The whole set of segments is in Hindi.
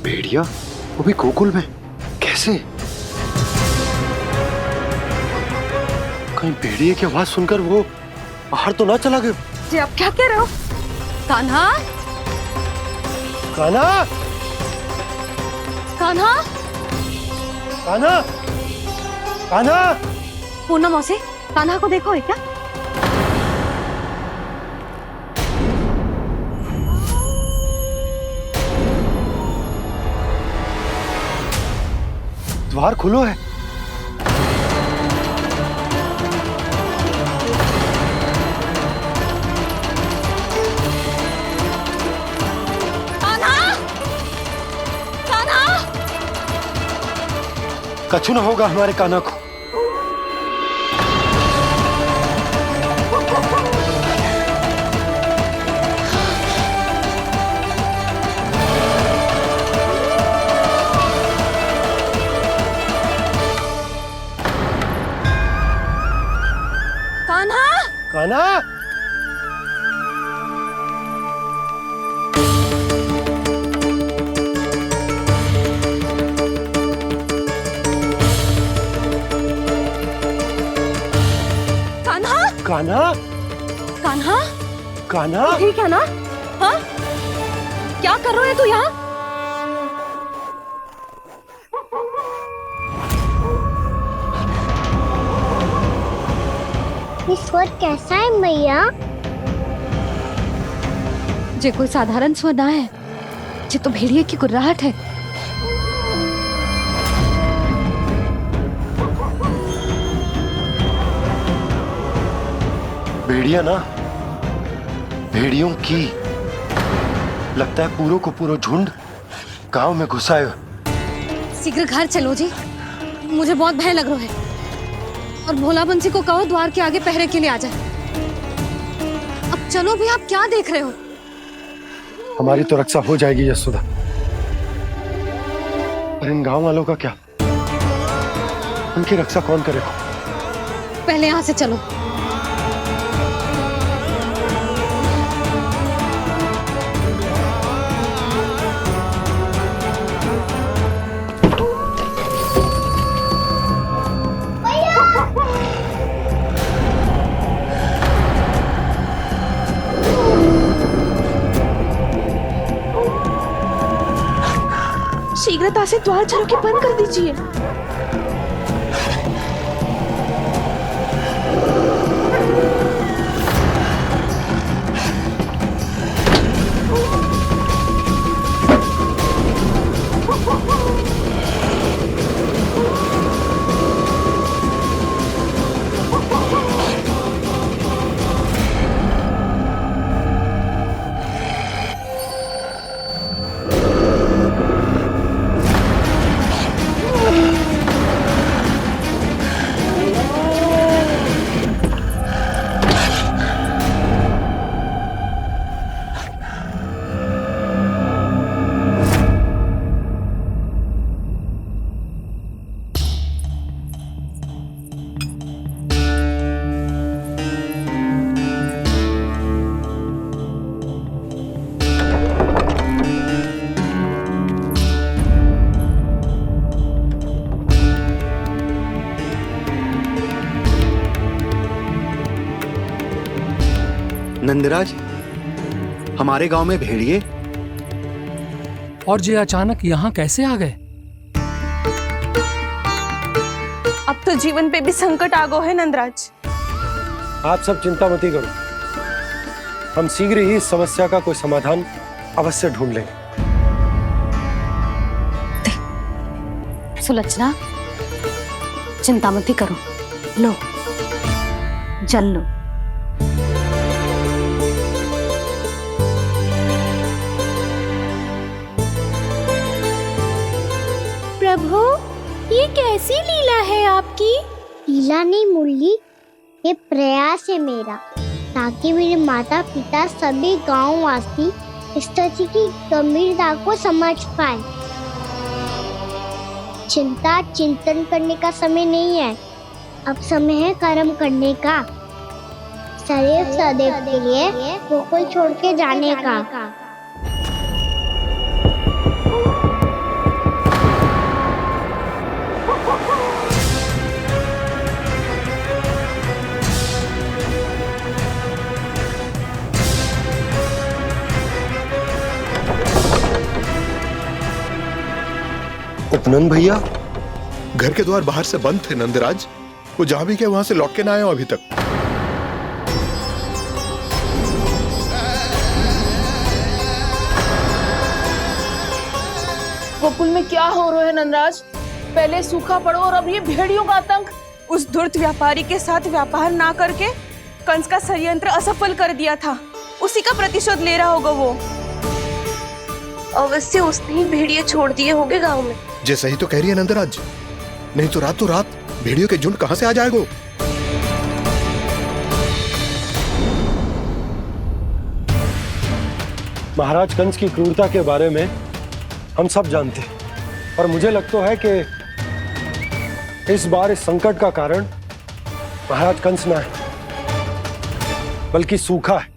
भेड़िया, वो भी गोकुल में, कैसे? कहीं भेड़िए की आवाज सुनकर वो बाहर तो ना चला गया? जी आप क्या कह रहे हो? कान्हा, कान्हा, कान्हा, कान्हा, कान्हा। पूनम मौसी, कान्हा को देखो है क्या? द्वार खुलो है। कान्हा, कान्हा, कछु ना होगा हमारे कान्हा को। कान्हा, कान्हा, कान्हा, कान्हा, कान्हा, कान्हा। ठीक है ना? हाँ? क्या कर रहे हो तू यहाँ? ये स्वर कैसा है मैया? जे कोई साधारण स्वर ना है, जे तो भेड़िए की गुर्राहट है। भेड़िया ना, भेड़ियों की, लगता है पूरों को पूरा झुंड गांव में घुसा है। शीघ्र घर चलो जी, मुझे बहुत भय लग रहा है। और भोला बंसी को कहो द्वार के आगे पहरे के लिए आ जाए। अब चलो भी, आप क्या देख रहे हो? हमारी तो रक्षा हो जाएगी यशोदा, पर इन गांव वालों का क्या? उनकी रक्षा कौन करेगा? पहले यहाँ से चलो। शीघ्रता से द्वार चारों के बंद कर दीजिए। नंदराज, हमारे गांव में भेड़िए और ये अचानक यहाँ कैसे आ गए? अब तो जीवन पे भी संकट आ गो है नंदराज। आप सब चिंता मत करो, हम शीघ्र ही इस समस्या का कोई समाधान अवश्य ढूंढ लेंगे। सुलक्षणा, चिंता मत करो, लो जल लो। प्रभु, ये कैसी लीला है आपकी? लीला नहीं मुरली, ये प्रयास है मेरा, ताकि मेरे माता पिता सभी गांव वासी इस स्थिति की गंभीरता को समझ पाए। चिंता चिंतन करने का समय नहीं है, अब समय है कर्म करने का, सदैव सदैव के लिए गोकुल छोड़ के जाने का। नंद भैया, घर के द्वार बाहर से बंद थे नंदराज। वो जहां भी गए वहां से लौट के ना आए हो अभी तक। गोकुल में क्या हो रहा है नंदराज? पहले सूखा पड़ो और अब ये भेड़ियों का आतंक। उस धूर्त व्यापारी के साथ व्यापार ना करके कंस का षड्यंत्र असफल कर दिया था। उसी का प्रतिशोध ले रहा होगा वो। अवश्य उसने ही भेड़िए छोड़ दिए होंगे गांव में। जैसे ही तो कह रही है नंदराज, नहीं तो रात भेड़ियों के झुंड कहां से आ जाएगा? महाराज कंस की क्रूरता के बारे में हम सब जानते हैं, और मुझे लगता है कि इस बार इस संकट का कारण महाराज कंस ना है, बल्कि सूखा है।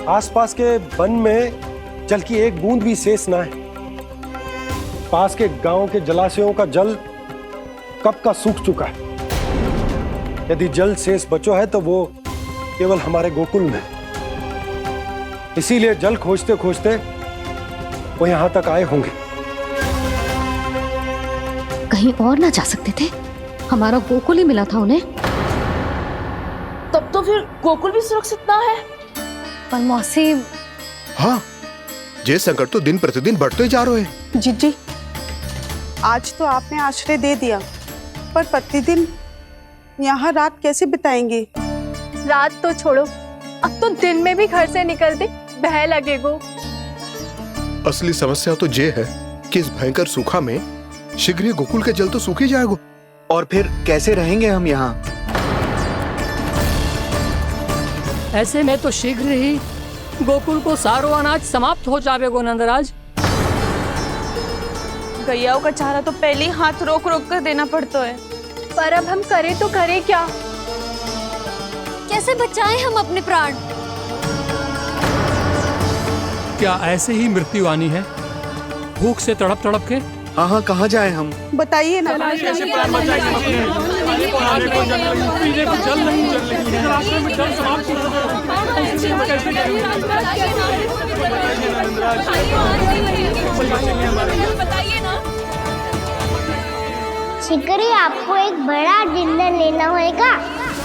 आसपास के वन में जल की एक बूंद भी शेष ना है। पास के गांव के जलाशयों का जल कब का सूख चुका है। यदि जल शेष बचो है तो वो केवल हमारे गोकुल में। इसीलिए जल खोजते खोजते वो यहां तक आए होंगे। कहीं और ना जा सकते थे? हमारा गोकुल ही मिला था उन्हें। तब तो फिर गोकुल भी सुरक्षित ना है। पर मौसी, हाँ, ये संकट तो दिन प्रतिदिन बढ़ते जा रहे हैं। जीजी, आज तो आपने आश्रय दे दिया, पर प्रतिदिन यहाँ रात कैसे बिताएंगे? रात तो छोड़ो, अब तो दिन में भी घर से निकलते भय लगेगो। असली समस्या तो ये है कि इस भयंकर सूखा में शीघ्र ही गोकुल के जल तो सूख ही जाएगा। और फिर कैसे रहेंगे हम यहाँ? ऐसे में तो शीघ्र ही गोकुल को सारो अनाज समाप्त हो जाएगा नंदराज। गैयाओं का चारा तो पहले ही हाथ रोक रोक कर देना पड़ता है। पर अब हम करें तो करें क्या? कैसे बचाएं हम अपने प्राण? क्या ऐसे ही मृत्यु आनी है, भूख से तड़प तड़प के? हाँ, कहाँ जाए हम? बताइए ना। कैसे प्राण बचाएंगे अपने? खाने को जल नहीं, पीने को जल नहीं, रास्ते में जल समाप्त हो शीघ्र ही आपको एक बड़ा डिनर लेना होगा।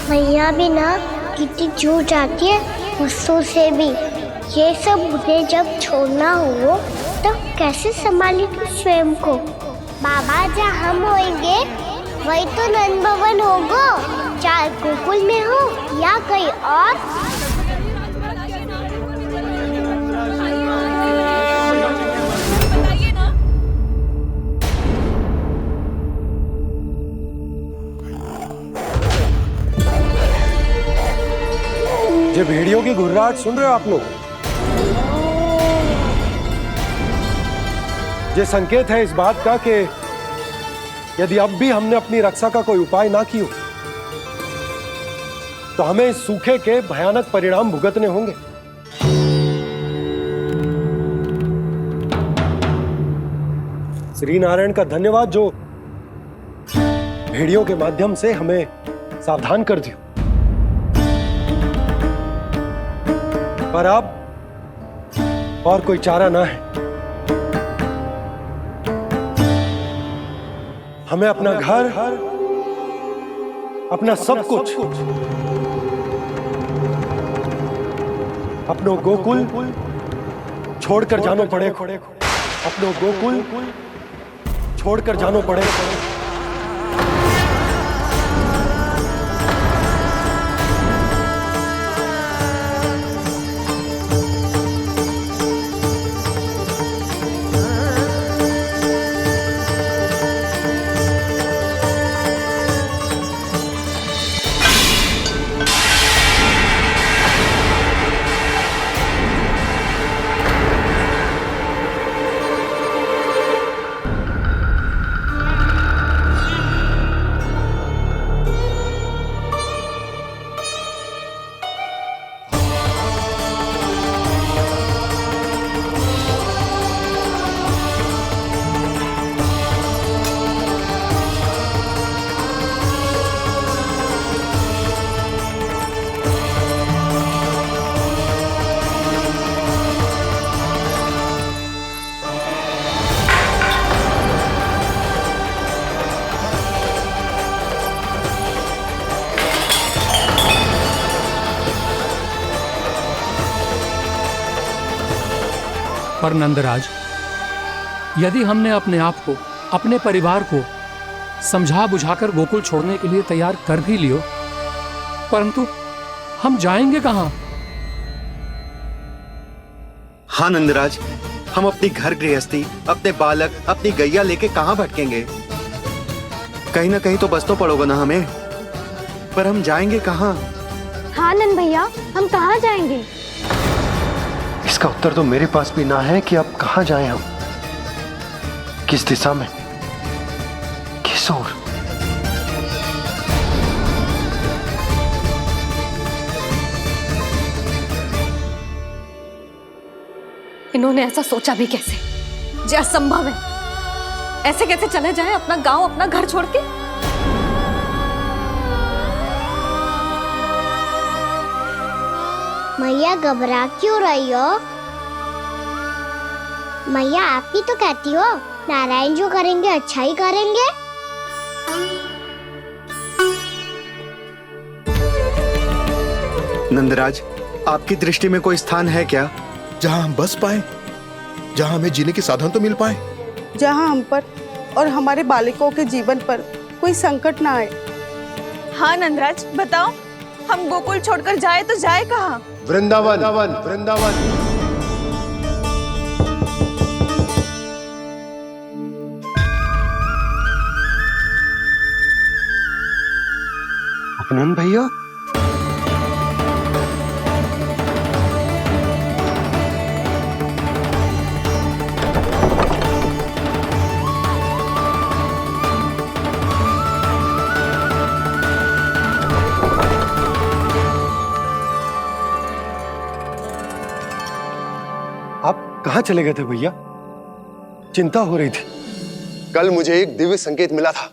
मैया भी ना कितनी जूझ आती है गुस्सों से भी। ये सब उन्हें जब छोड़ना हो तो कैसे संभालेगी स्वयं को? बाबा जहाँ हम होंगे वही तो नंद भवन होगा, चाहे गोकुल में हो या कहीं और। ये भेड़ियों की घुर्राहट सुन रहे हो आप लोग? ये संकेत है इस बात का कि यदि अब भी हमने अपनी रक्षा का कोई उपाय ना किया तो हमें इस सूखे के भयानक परिणाम भुगतने होंगे। श्री नारायण का धन्यवाद जो भेड़ियों के माध्यम से हमें सावधान कर दिया। पर अब और कोई चारा ना है। हमें अपना घर, अपना सब कुछ, अपनो गोकुल छोड़कर जानो पड़ेगा। अपनो गोकुल छोड़कर जानो पड़ेगा। पर नंदराज, यदि हमने अपने आप को, अपने परिवार को समझा बुझाकर गोकुल छोड़ने के लिए तैयार कर भी लियो, परंतु हम जाएंगे कहां? हाँ नंदराज, हम अपनी घर गृहस्थी, अपने बालक, अपनी गैया लेके कहाँ भटकेंगे? कहीं ना कहीं तो बस तो पड़ोगे ना हमें, पर हम जाएंगे कहाँ? हाँ नंद भैया, हम कहाँ जाएंगे? इसका उत्तर तो मेरे पास भी ना है कि अब कहाँ जाएं हम, किस दिशा में, किस ओर। इन्होंने ऐसा सोचा भी कैसे? जो असंभव है। ऐसे कैसे चले जाएं अपना गांव, अपना घर छोड़ के? मैया घबरा क्यों रही हो? मैया आप ही तो कहती हो नारायण जो करेंगे अच्छा ही करेंगे। नंदराज, आपकी दृष्टि में कोई स्थान है क्या जहां हम बस पाए, जहां हमें जीने के साधन तो मिल पाए, जहाँ हम पर और हमारे बालकों के जीवन पर कोई संकट ना आए। हाँ नंदराज, बताओ, हम गोकुल छोड़कर जाए तो जाए कहाँ? वृंदावन, वृंदावन। अपनन भैया, आप कहाँ चले गए थे भैया? चिंता हो रही थी। कल मुझे एक दिव्य संकेत मिला था।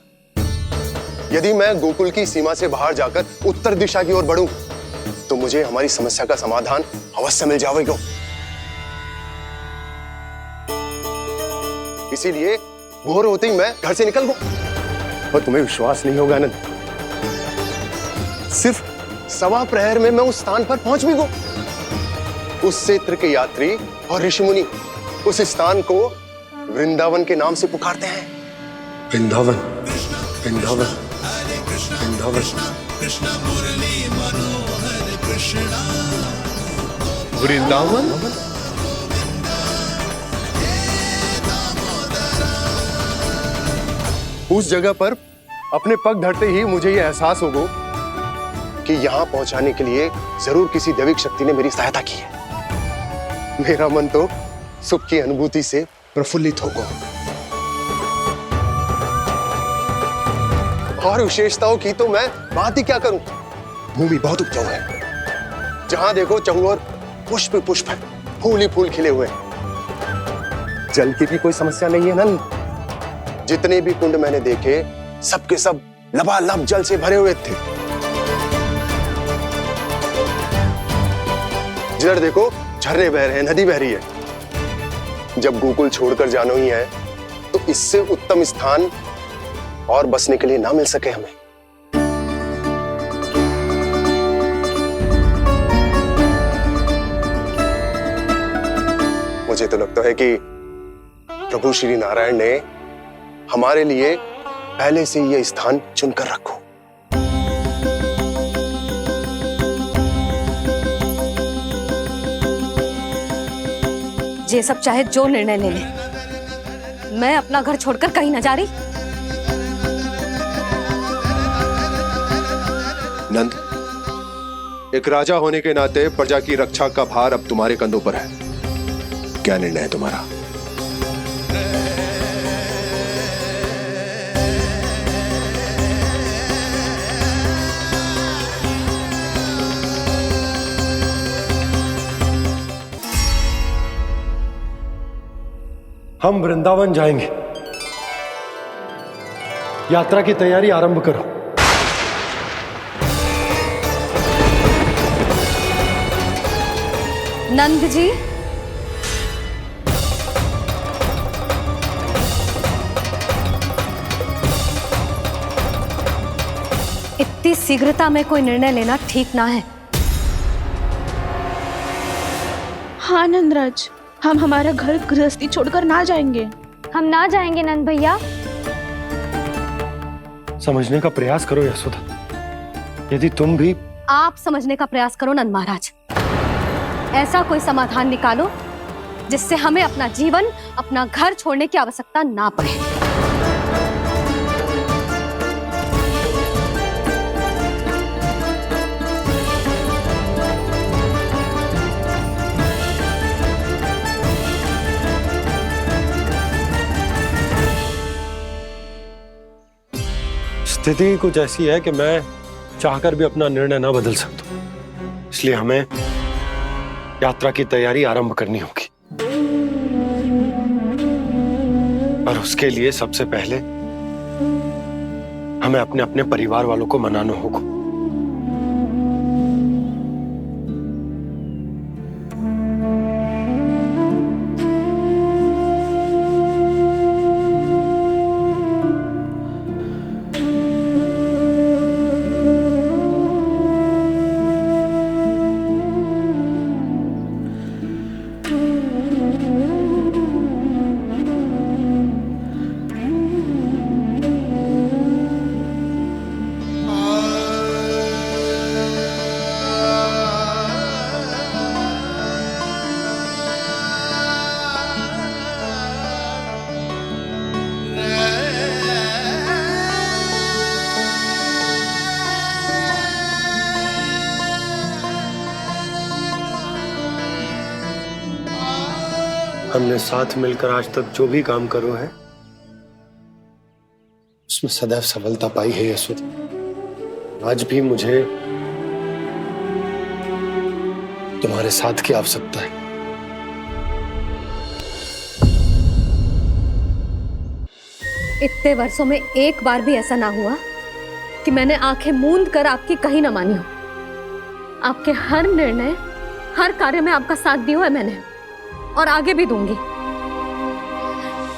यदि मैं गोकुल की सीमा से बाहर जाकर उत्तर दिशा की ओर बढ़ूं, तो मुझे हमारी समस्या का समाधान अवश्य मिल जाएगा। इसीलिए भोर होते ही मैं घर से निकल गया। और तुम्हें विश्वास नहीं होगा आनंद, सिर्फ सवा प्रहर में मैं उस स्थान पर पहुंच भी गया। उस क्षेत्र के यात्री और ऋषिमुनि उस स्थान को वृंदावन के नाम से पुकारते हैं। वृंदावन, वृंदावन, वृंदावन। वृंदावन? उस जगह पर अपने पग धरते ही मुझे यह एहसास होगा कि यहां पहुंचाने के लिए जरूर किसी दैविक शक्ति ने मेरी सहायता की है। मेरा मन तो सुख की अनुभूति से प्रफुल्लित हो गया। और विशेषताओं की तो मैं बात ही क्या करूं। भूमि बहुत उपजाऊ है, जहां देखो चहुओर पुष्प पुष्प है, फूल ही फूल खिले हुए हैं। जल की भी कोई समस्या नहीं है नंद। जितने भी कुंड मैंने देखे, सबके सब लबालब जल से भरे हुए थे। जिधर देखो झरने बह रहे हैं, नदी बह रही है। जब गोकुल छोड़कर जाना ही है, तो इससे उत्तम स्थान और बसने के लिए ना मिल सके हमें। मुझे तो लगता है कि प्रभु श्री नारायण ने हमारे लिए पहले से यह स्थान चुनकर रखो। ये सब चाहे जो निर्णय ले ले, मैं अपना घर छोड़कर कहीं न जा रही। नंद, एक राजा होने के नाते प्रजा की रक्षा का भार अब तुम्हारे कंधों पर है। क्या निर्णय है तुम्हारा? हम वृंदावन जाएंगे। यात्रा की तैयारी आरंभ करो। नंद जी, इतनी शीघ्रता में कोई निर्णय लेना ठीक ना है। हाँ नंदराज, हम हमारा घर गृहस्थी छोड़कर ना जाएंगे। हम ना जाएंगे नंद भैया। समझने का प्रयास करो यशोदा। यदि तुम भी आप समझने का प्रयास करो नंद महाराज। ऐसा कोई समाधान निकालो जिससे हमें अपना जीवन, अपना घर छोड़ने की आवश्यकता ना पड़े। स्थिति कुछ ऐसी है कि मैं चाहकर भी अपना निर्णय ना बदल सकता, इसलिए हमें यात्रा की तैयारी आरंभ करनी होगी। और उसके लिए सबसे पहले हमें अपने अपने परिवार वालों को मनाना होगा। हमने साथ मिलकर आज तक जो भी काम करो है उसमें सदैव सफलता पाई है यशोदा। आज भी मुझे तुम्हारे साथ की आवश्यकता है। इतने वर्षों में एक बार भी ऐसा ना हुआ कि मैंने आंखें मूंद कर आपकी कहीं ना मानी हो। आपके हर निर्णय, हर कार्य में आपका साथ दिया है मैंने, और आगे भी दूंगी।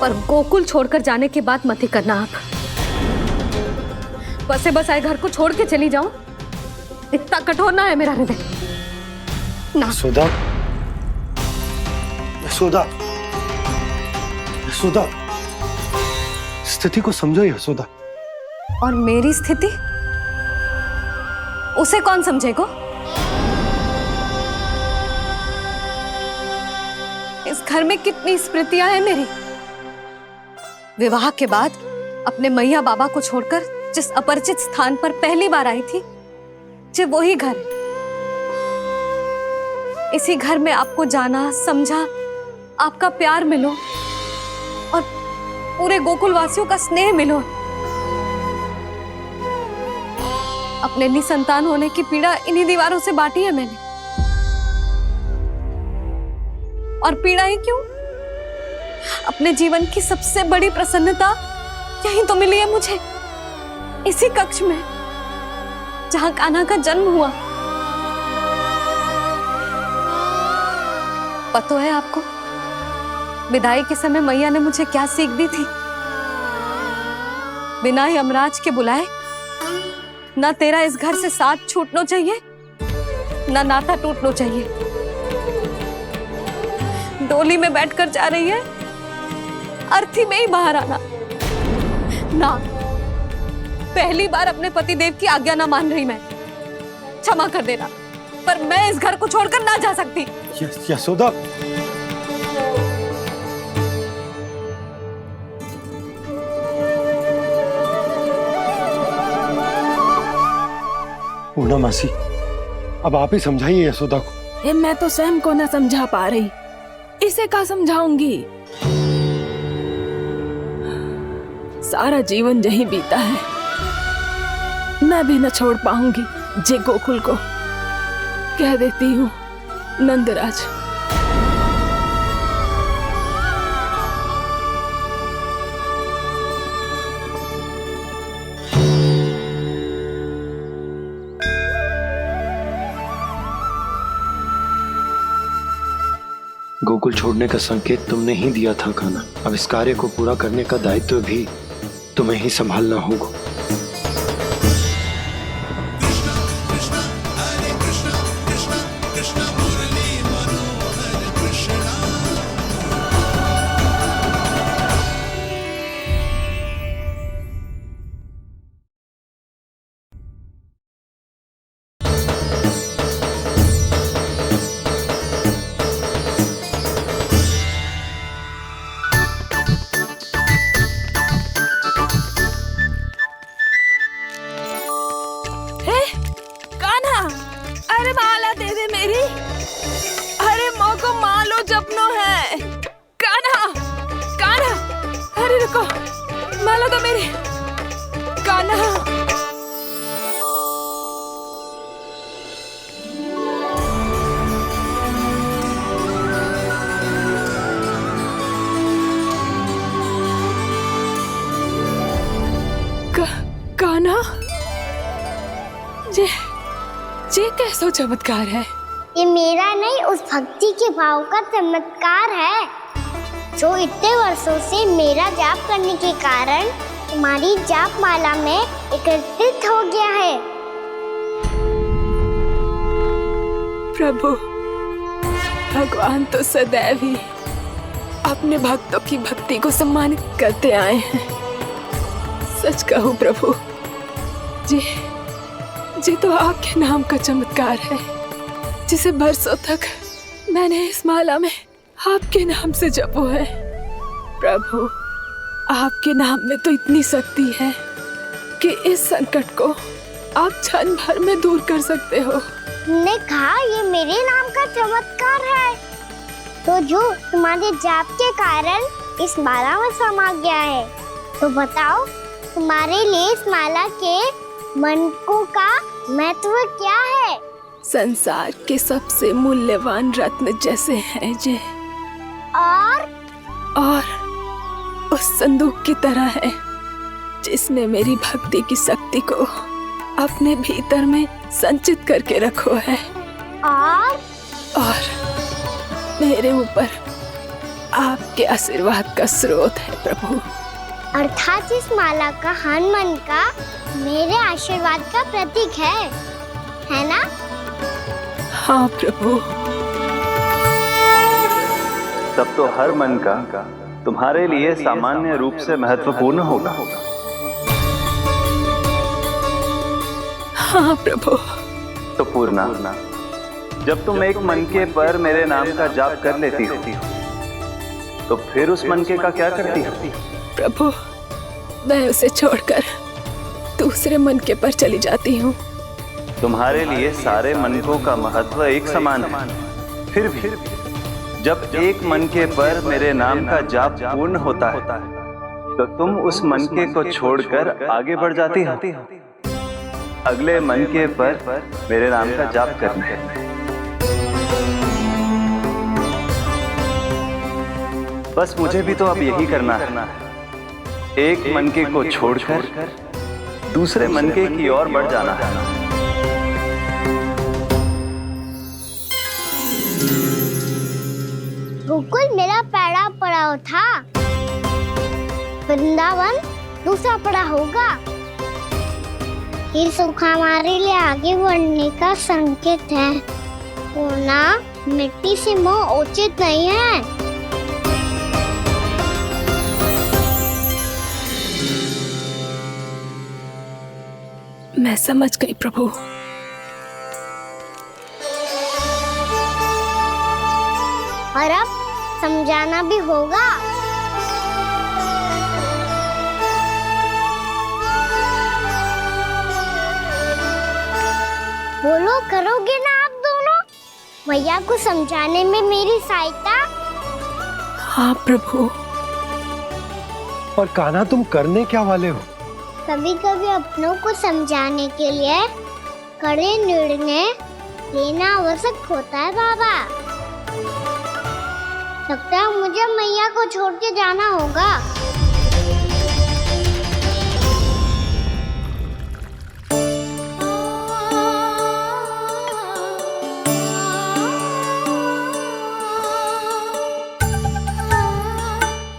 पर गोकुल छोड़कर जाने की बात मत ही करना आप। बसे बसाए घर को छोड़ के चली जाऊं, इतना कठोर ना है मेरा हृदय ना। यशोदा, यशोदा, यशोदा, स्थिति को समझो यशोदा। और मेरी स्थिति उसे कौन समझेगा? इस घर में कितनी स्मृतियां हैं मेरी। विवाह के बाद अपने मैया बाबा को छोड़कर जिस अपरिचित स्थान पर पहली बार आई थी, जो वही घर है। इसी घर में आपको जाना, समझा, आपका प्यार मिलो और पूरे गोकुल वासियों का स्नेह मिलो। अपने निसंतान होने की पीड़ा इन्हीं दीवारों से बांटी है मैंने। और पीड़ा ही क्यों? अपने जीवन की सबसे बड़ी प्रसन्नता यही तो मिली है मुझे, इसी कक्ष में जहां कान्हा का जन्म हुआ। पता है आपको विदाई के समय मैया ने मुझे क्या सीख दी थी? बिना ही यमराज के बुलाए ना तेरा इस घर से साथ छूटना चाहिए, ना नाता टूटना चाहिए। डोली में बैठकर जा रही है, अर्थी में ही बाहर आना ना। पहली बार अपने पतिदेव की आज्ञा ना मान रही मैं, क्षमा कर देना, पर मैं इस घर को छोड़कर ना जा सकती। यशोदा, पूर्णा मासी, अब आप ही समझाइए यशोदा को। मैं तो स्वयं को न समझा पा रही, इसे क्या समझाऊंगी? सारा जीवन यही बीता है, मैं भी न छोड़ पाऊंगी जे गोकुल को। कह देती हूँ नंदराज। गोकुल छोड़ने का संकेत तुमने ही दिया था कान्हा। अब इस कार्य को पूरा करने का दायित्व भी तुम्हें ही संभालना होगा। सपनों है। कान्हा, कान्हा, अरे रुको, माला तो मेरी। कान्हा, कान्हा, जे कैसो चमत्कार है। ये मेरा नहीं, उस भक्ति के भाव का चमत्कार है जो इतने वर्षों से मेरा जाप करने के कारण तुम्हारी जाप माला में एकत्रित हो गया है। प्रभु, भगवान तो सदैव ही अपने भक्तों की भक्ति को सम्मानित करते आए हैं। सच कहूं प्रभु, जी तो आपके नाम का चमत्कार है, जिसे बरसों तक मैंने इस माला में आपके नाम से जपो है। प्रभु, आपके नाम में तो इतनी शक्ति है कि इस संकट को आप क्षण भर में दूर कर सकते हो। तुमने कहा ये मेरे नाम का चमत्कार है, तो जो तुम्हारे जाप के कारण इस माला में समा गया है, तो बताओ तुम्हारे लिए इस माला के मनकों का महत्व क्या है? संसार के सबसे मूल्यवान रत्न जैसे हैं जे, और उस संदूक की तरह है जिसने मेरी भक्ति की शक्ति को अपने भीतर में संचित करके रखो है। और मेरे ऊपर आपके आशीर्वाद का स्रोत है प्रभु। अर्थात इस माला का हनुमान का मेरे आशीर्वाद का प्रतीक है ना? हाँ प्रभु। तब तो हर मन का तुम्हारे लिए सामान्य रूप से महत्वपूर्ण होगा। हाँ प्रभु। तो पूर्णा, जब तुम एक मनके पर मेरे नाम का जाप कर लेती हो, तो फिर उस मनके का क्या करती हो? प्रभु, मैं उसे छोड़कर दूसरे मनके पर चली जाती हूँ। तुम्हारे लिए सारे मनकों का महत्व एक समान है। फिर भी जब एक मनके पर मेरे नाम का जाप पूर्ण होता है, तो तुम उस मनके को छोड़कर आगे बढ़ जाती हो अगले मनके पर मेरे नाम का जाप करने। बस मुझे भी तो अब यही करना है, एक मनके को छोड़कर दूसरे मनके की ओर बढ़ जाना है। गोकुल मेरा पहला पड़ाव था, वृंदावन दूसरा पड़ाव होगा। ये सुख हमारे लिए आगे बढ़ने का संकेत है, होना मिट्टी से मोह उचित नहीं है। मैं समझ गई प्रभु। और अब समझाना भी होगा। बोलो, करोगे ना आप दोनों? भैया को समझाने में मेरी सहायता? हाँ प्रभु। और कान्हा, तुम करने क्या वाले हो? कभी कभी अपनों को समझाने के लिए कड़े निर्णय लेना आवश्यक होता है बाबा। लगता है मुझे मैया को छोड़ के जाना होगा।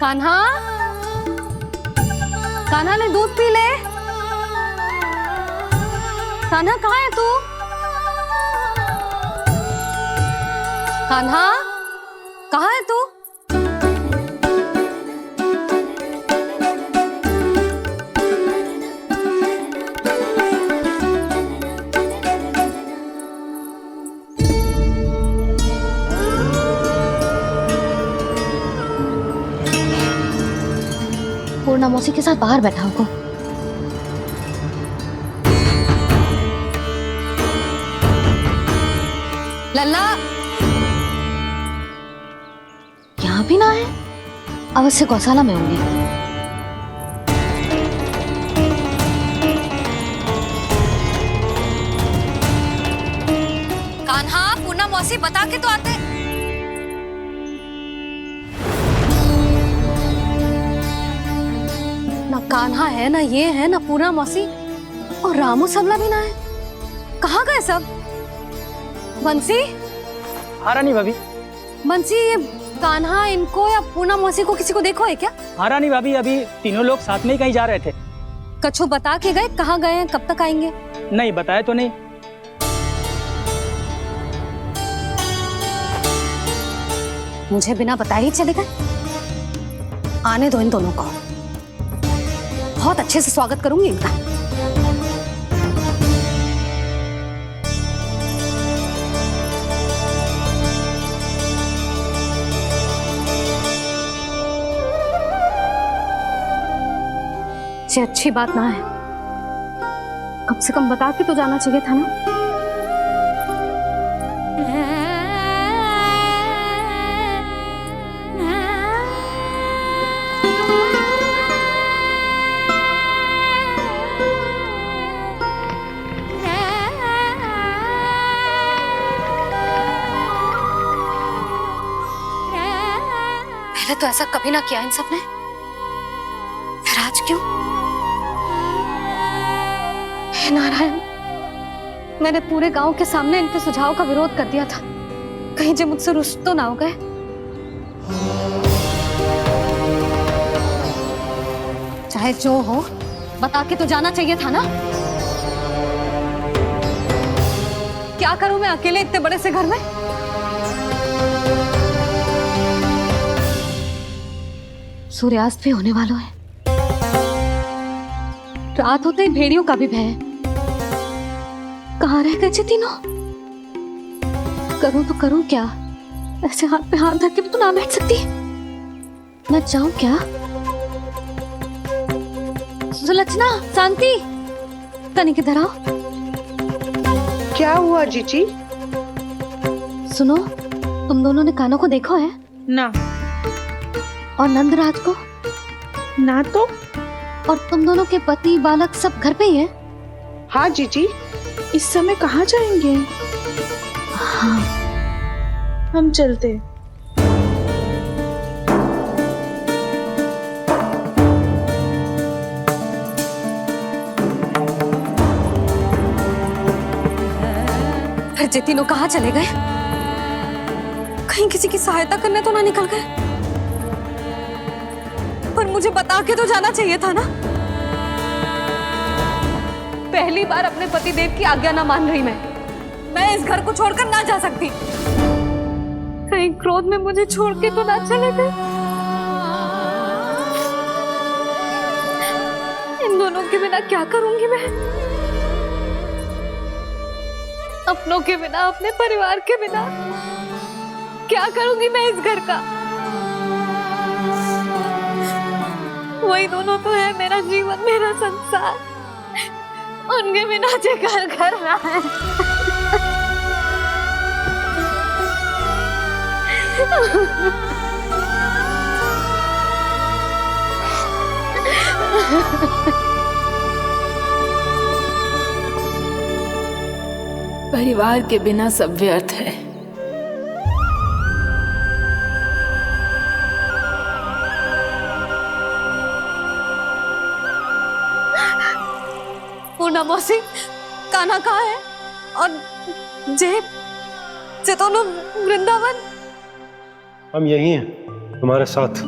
कान्हा, कान्हा ने दूध पी ले। कान्हा कहाँ है तू? कान्हा, कहाँ है तू? पूर्णा मौसी के साथ बाहर बैठा होगा। लल्ला, भी ना आए? अवश्य गौशाला में होंगे। कान्हा, पूना मौसी बता के तो आते। ना कान्हा है, ना ये है, ना पूना मौसी, और रामू सबला भी ना है। कहाँ गए सब? बंसी? हाँ रानी भाभी। बंसी, ये कान्हा इनको या पूना मौसी को किसी को देखो है क्या? हाँ रानी भाभी, अभी तीनों लोग साथ में ही कहीं जा रहे थे। कछु बता के गए कहाँ गए हैं, कब तक आएंगे? नहीं बताया तो नहीं। मुझे बिना बताए ही चले गए? आने दो इन दोनों को, बहुत अच्छे से स्वागत करूंगी इनका। ये अच्छी बात ना है, कम से कम बता के तो जाना चाहिए था ना। पहले तो ऐसा कभी ना किया इन सब ने, फिर आज क्यों? हे नारायण, मैंने पूरे गांव के सामने इनके सुझाव का विरोध कर दिया था, कहीं जे मुझसे रुष्ट तो ना हो गए। चाहे जो हो, बता के तो जाना चाहिए था ना। क्या करूं मैं अकेले इतने बड़े से घर में? सूर्यास्त भी होने वाला है, रात होते ही भेड़ियों का भी भय है। कहाँ रह गए तीनों? करूं तो करूं क्या? ऐसे हाथ पे हाथ धर के भी तो ना बैठ सकती। मैं जाऊं क्या? सुलक्षणा, शांति, तनिक इधर आओ। क्या हुआ जीजी? सुनो, तुम दोनों ने कान्हा को देखा है? ना। और नंदराज को? ना तो। और तुम दोनों के पति बालक सब घर पे ही हैं? हाँ जीजी। इस समय कहाँ जाएंगे? हाँ। हम चलते। फिर ये तीनों कहाँ चले गए? कहीं किसी की सहायता करने तो ना निकल गए? पर मुझे बता के तो जाना चाहिए था ना। पहली बार अपने पतिदेव की आज्ञा ना मान रही मैं इस घर को छोड़कर ना जा सकती। कहीं क्रोध में मुझे छोड़ के तो ना चले गए। इन दोनों के बिना क्या करूंगी मैं? अपनों के बिना, अपने परिवार के बिना क्या करूंगी मैं इस घर का? वही दोनों तो है मेरा जीवन, मेरा संसार। उनके बिना जे घर घर रहा है। परिवार के बिना सब व्यर्थ है। पूना मौसी, कान्हा कहाँ है? और जे दोनों वृंदावन? हम यही हैं तुम्हारे साथ।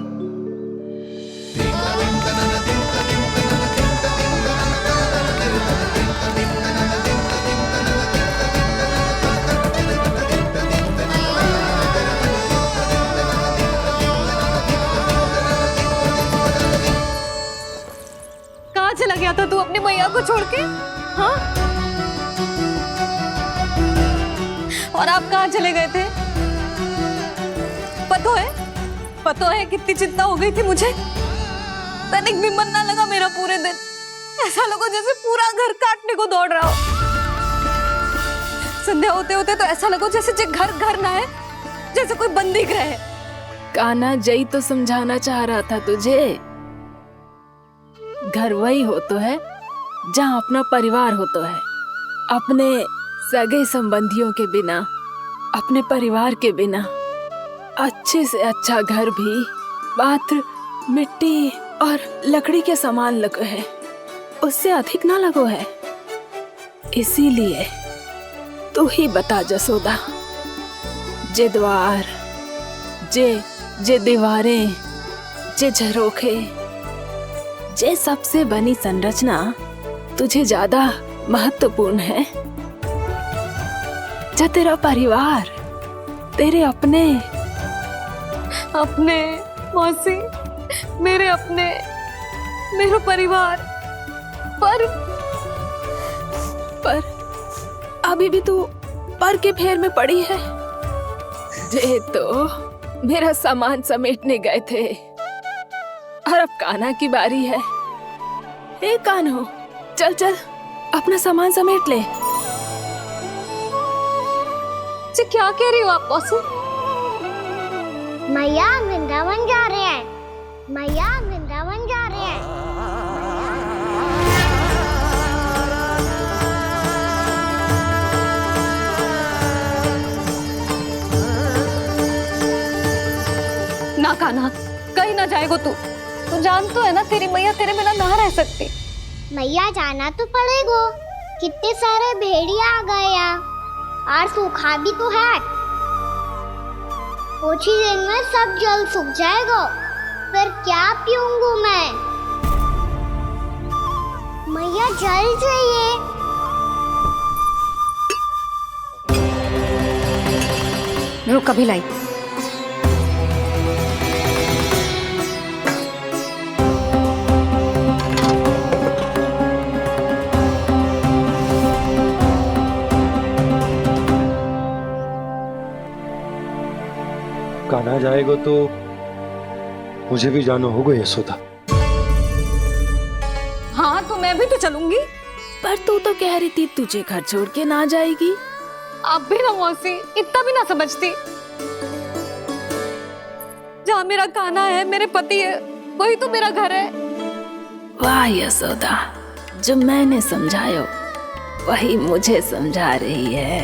कहाँ चला गया था तू अपनी मैया को छोड़ के? हाँ? और आप कहाँ चले गए थे? पता है कितनी चिंता हो गई थी मुझे। तनिक भी मन ना लगा मेरा पूरे दिन। ऐसा लगा जैसे पूरा घर काटने को दौड़ रहा हो। संध्या होते होते तो ऐसा लगा जैसे घर घर ना है, जैसे कोई बंदी गृह है। कान्हा जई तो समझाना चाह रहा था तुझे। घर वही हो तो है जहाँ अपना परिवार हो तो है। अपने सगे संबंधियों के बिना, अपने परिवार के बिना अच्छे से अच्छा घर भी मात्र मिट्टी और लकड़ी के समान लगो है, उससे अधिक ना लगो है। इसीलिए तू ही बता जसोदा, जे द्वार, जे दीवारें, जे झरोखे, जे सबसे बनी संरचना तुझे ज्यादा महत्वपूर्ण है? जो तेरा परिवार, तेरे अपने मौसी, मेरे अपने, मेरा परिवार, पर अभी भी तू पर के फेर में पड़ी है। जे तो मेरा सामान समेटने गए थे और अब कान्हा की बारी है। हे कान्हो, चल चल अपना सामान समेट ले। जी क्या कह रही हो आप मौसी? मैया वृंदावन जा रहे हैं, मैया वृंदावन जा रहे हैं। ना कान्हा, कहीं ना जाएगो तू जान तो है ना तेरी मैया तेरे बिना ना रह सकती। मैया जाना तो पड़ेगा, कितने सारे भेड़िया आ गए यहाँ, और सूखा भी तो है। कुछ ही दिन में सब जल सूख जाएगा, फिर क्या पीऊंगी मैं? मैया जल चाहिए। रुक अभी लाई। कान्हा जाएगा तो मुझे भी जाना होगा यशोदा। हाँ तो मैं भी तो चलूंगी। पर तू तो कह रही थी तुझे घर छोड़ के ना जाएगी। आप भी ना मौसी, इतना भी ना समझती। जहाँ मेरा कान्हा है, मेरे पति है, वही तो मेरा घर है। वाह यशोदा, जो मैंने समझायो वही मुझे समझा रही है।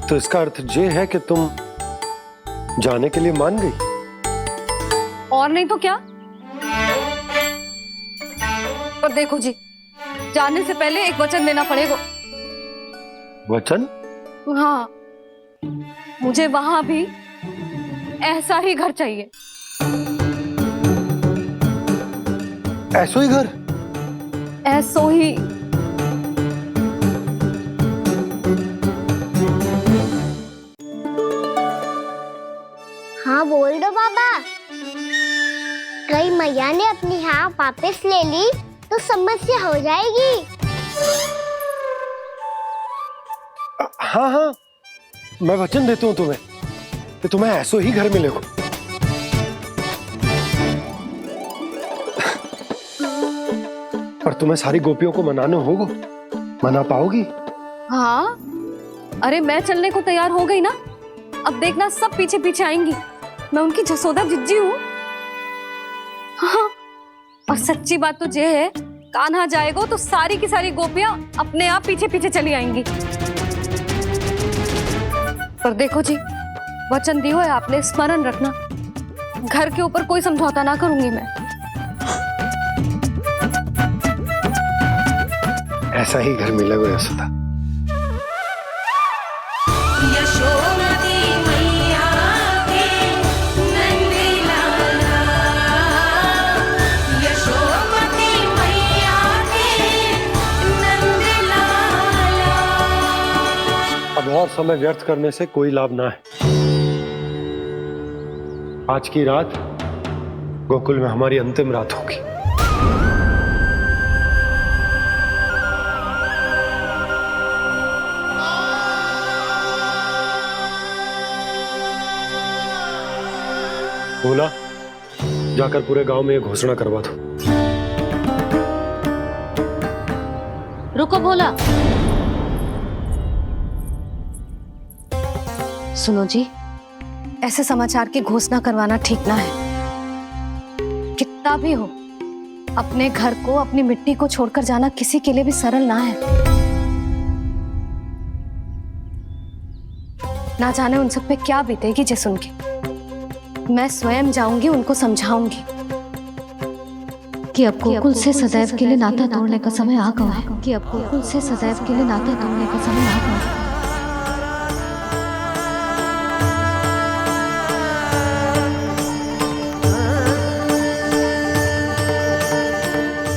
तो इसका अर्थ ये है कि तुम जाने के लिए मान गई? और नहीं तो क्या। पर देखो जी, जाने से पहले एक वचन देना पड़ेगा। वचन? हाँ, मुझे वहां भी ऐसा ही घर चाहिए। ऐसो ही घर? ऐसो ही। हाँ बोल दो बाबा। कहीं मैया ने अपनी हाँ वापस ले ली तो समस्या हो जाएगी। हाँ हाँ, मैं वचन देता हूँ तुम्हें कि तुम्हें ऐसो ही घर मिलेगा। पर तुम्हें सारी गोपियों को मनाना होगा। मना पाओगी? हाँ, अरे मैं चलने को तैयार हो गई ना। अब देखना सब पीछे पीछे आएंगी। मैं उनकी जसोदा जिज्जी हूँ। हाँ, और सच्ची बात तो ये है, कान्हा जाएगा तो सारी की सारी गोपियां अपने आप पीछे पीछे चली आएंगी। पर देखो जी, वचन दियो है आपने, स्मरण रखना। घर के ऊपर कोई समझौता ना करूंगी मैं। ऐसा ही घर मिलेगा यशोदा। अब और समय व्यर्थ करने से कोई लाभ ना है। आज की रात गोकुल में हमारी अंतिम रात होगी। बोला, जाकर पूरे गांव में ये घोषणा करवा दो। रुको भोला। सुनो जी, ऐसे समाचार की घोषणा करवाना ठीक ना है। कितना भी हो, अपने घर को, अपनी मिट्टी को छोड़कर जाना किसी के लिए भी सरल ना है। ना जाने उन सब पे क्या बीतेगी जे सुन के। मैं स्वयं जाऊंगी, उनको समझाऊंगी कि अब गोकुल से सदैव के लिए नाता तोड़ने का समय आ गया है। कि अब गोकुल से सदैव के लिए नाता तोड़ने का समय आ गया है।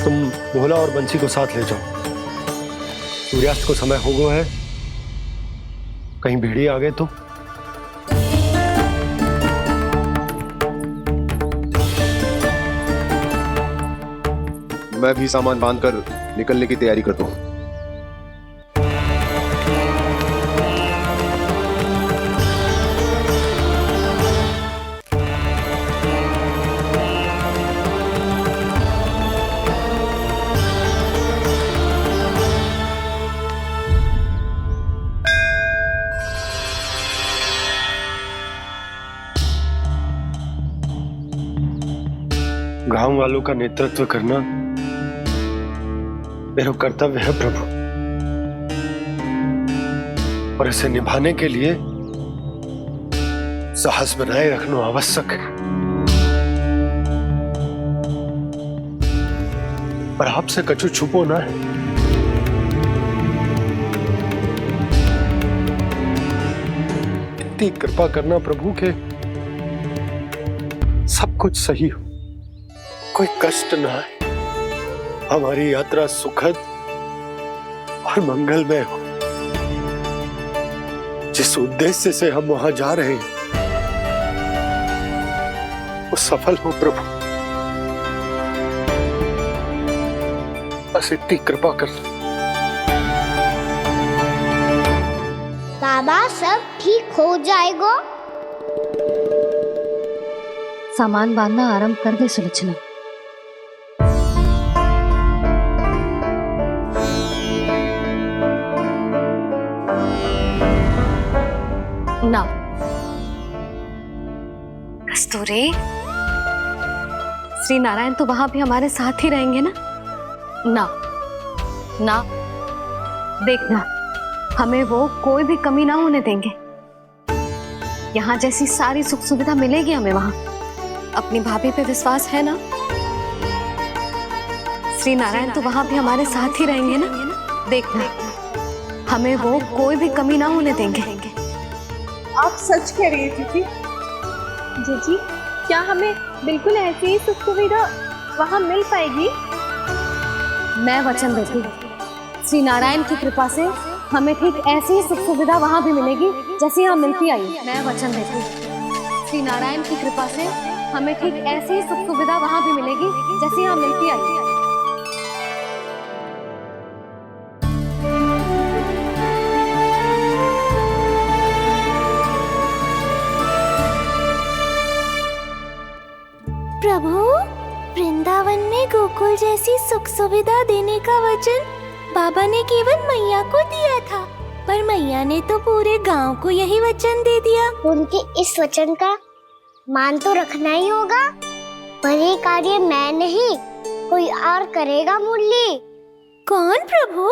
तुम भोला और बंसी को साथ ले जाओ। सूर्यास्त को समय हो गया है, कहीं भेड़िए आ गए तो। मैं भी सामान बांधकर निकलने की तैयारी करता हूँ। गांव वालों का नेतृत्व करना मेरा कर्तव्य है प्रभु, और इसे निभाने के लिए साहस बनाए रखना आवश्यक है। पर आपसे कछु छुपो ना है। इतनी कृपा करना प्रभु के सब कुछ सही हो, कोई कष्ट ना है, हमारी यात्रा सुखद और मंगलमय हो। जिस उद्देश्य से हम वहां जा रहे हैं वो सफल हो प्रभु, बस इतनी कृपा कर। बाबा सब ठीक हो जाएगा। सामान बांधना आरंभ कर दे सुलोचना। ना कस्तूरी, श्री नारायण तो वहां भी हमारे साथ ही रहेंगे ना? ना ना, देखना हमें वो कोई भी कमी ना होने देंगे। यहाँ जैसी सारी सुख सुविधा मिलेगी हमें वहां। अपनी भाभी पे विश्वास है ना? श्री नारायण तो वहां भी हमारे साथ ही रहेंगे ना? देखना हमें वो कोई भी कमी ना होने देंगे। आप सच कह रही है दीदी? जीजी, क्या हमें बिल्कुल ऐसी ही सुख सुविधा वहाँ मिल पाएगी? मैं वचन देती हूँ, श्री नारायण की कृपा से हमें ठीक ऐसी ही सुख सुविधा वहाँ भी मिलेगी जैसी यहाँ मिलती आई। मैं वचन देती हूँ, श्री नारायण की कृपा से हमें ठीक ऐसी ही सुख सुविधा वहाँ भी मिलेगी जैसी यहाँ मिलती आई। प्रभु, वृंदावन में गोकुल जैसी सुख सुविधा देने का वचन बाबा ने केवल मैया को दिया था, पर मैया ने तो पूरे गांव को यही वचन दे दिया। उनके इस वचन का मान तो रखना ही होगा, पर ये कार्य मैं नहीं कोई और करेगा। मुरली कौन प्रभु?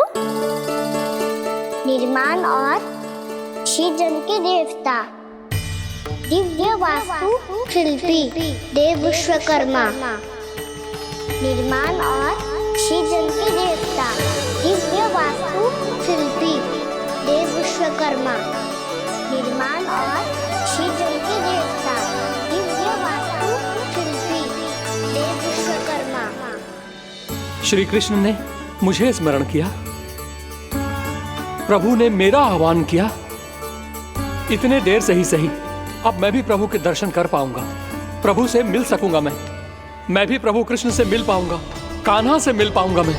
निर्माण और सृजन के देवता, दिव्य वास्तु शिल्पी देव विश्वकर्मा। निर्माण और सृजन के देवता, दिव्य वास्तु शिल्पी देव विश्वकर्मा। निर्माण और सृजन के देवता, दिव्य वास्तु शिल्पी देव विश्वकर्मा। श्री कृष्ण ने मुझे स्मरण किया, प्रभु ने मेरा आह्वान किया। इतने देर से ही सही, अब मैं भी प्रभु के दर्शन कर पाऊंगा, प्रभु से मिल सकूंगा। मैं भी प्रभु कृष्ण से मिल पाऊंगा, कान्हा से मिल पाऊंगा मैं।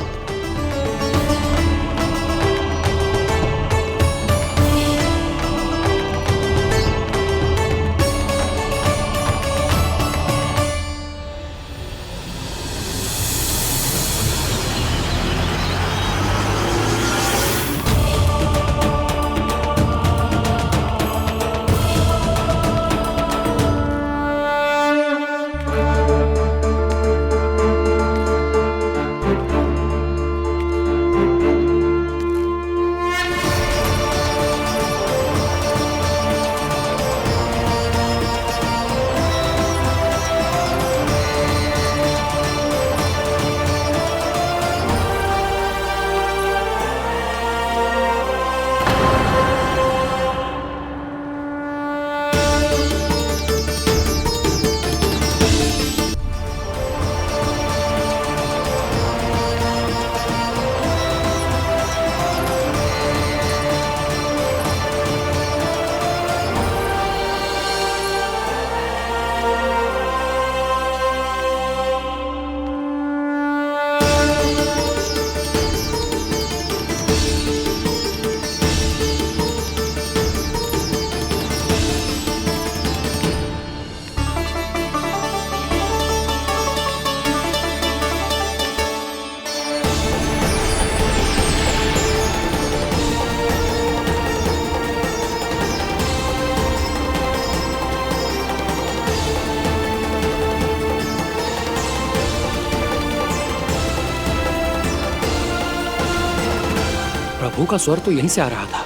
प्रभु का स्वर तो यहीं से आ रहा था,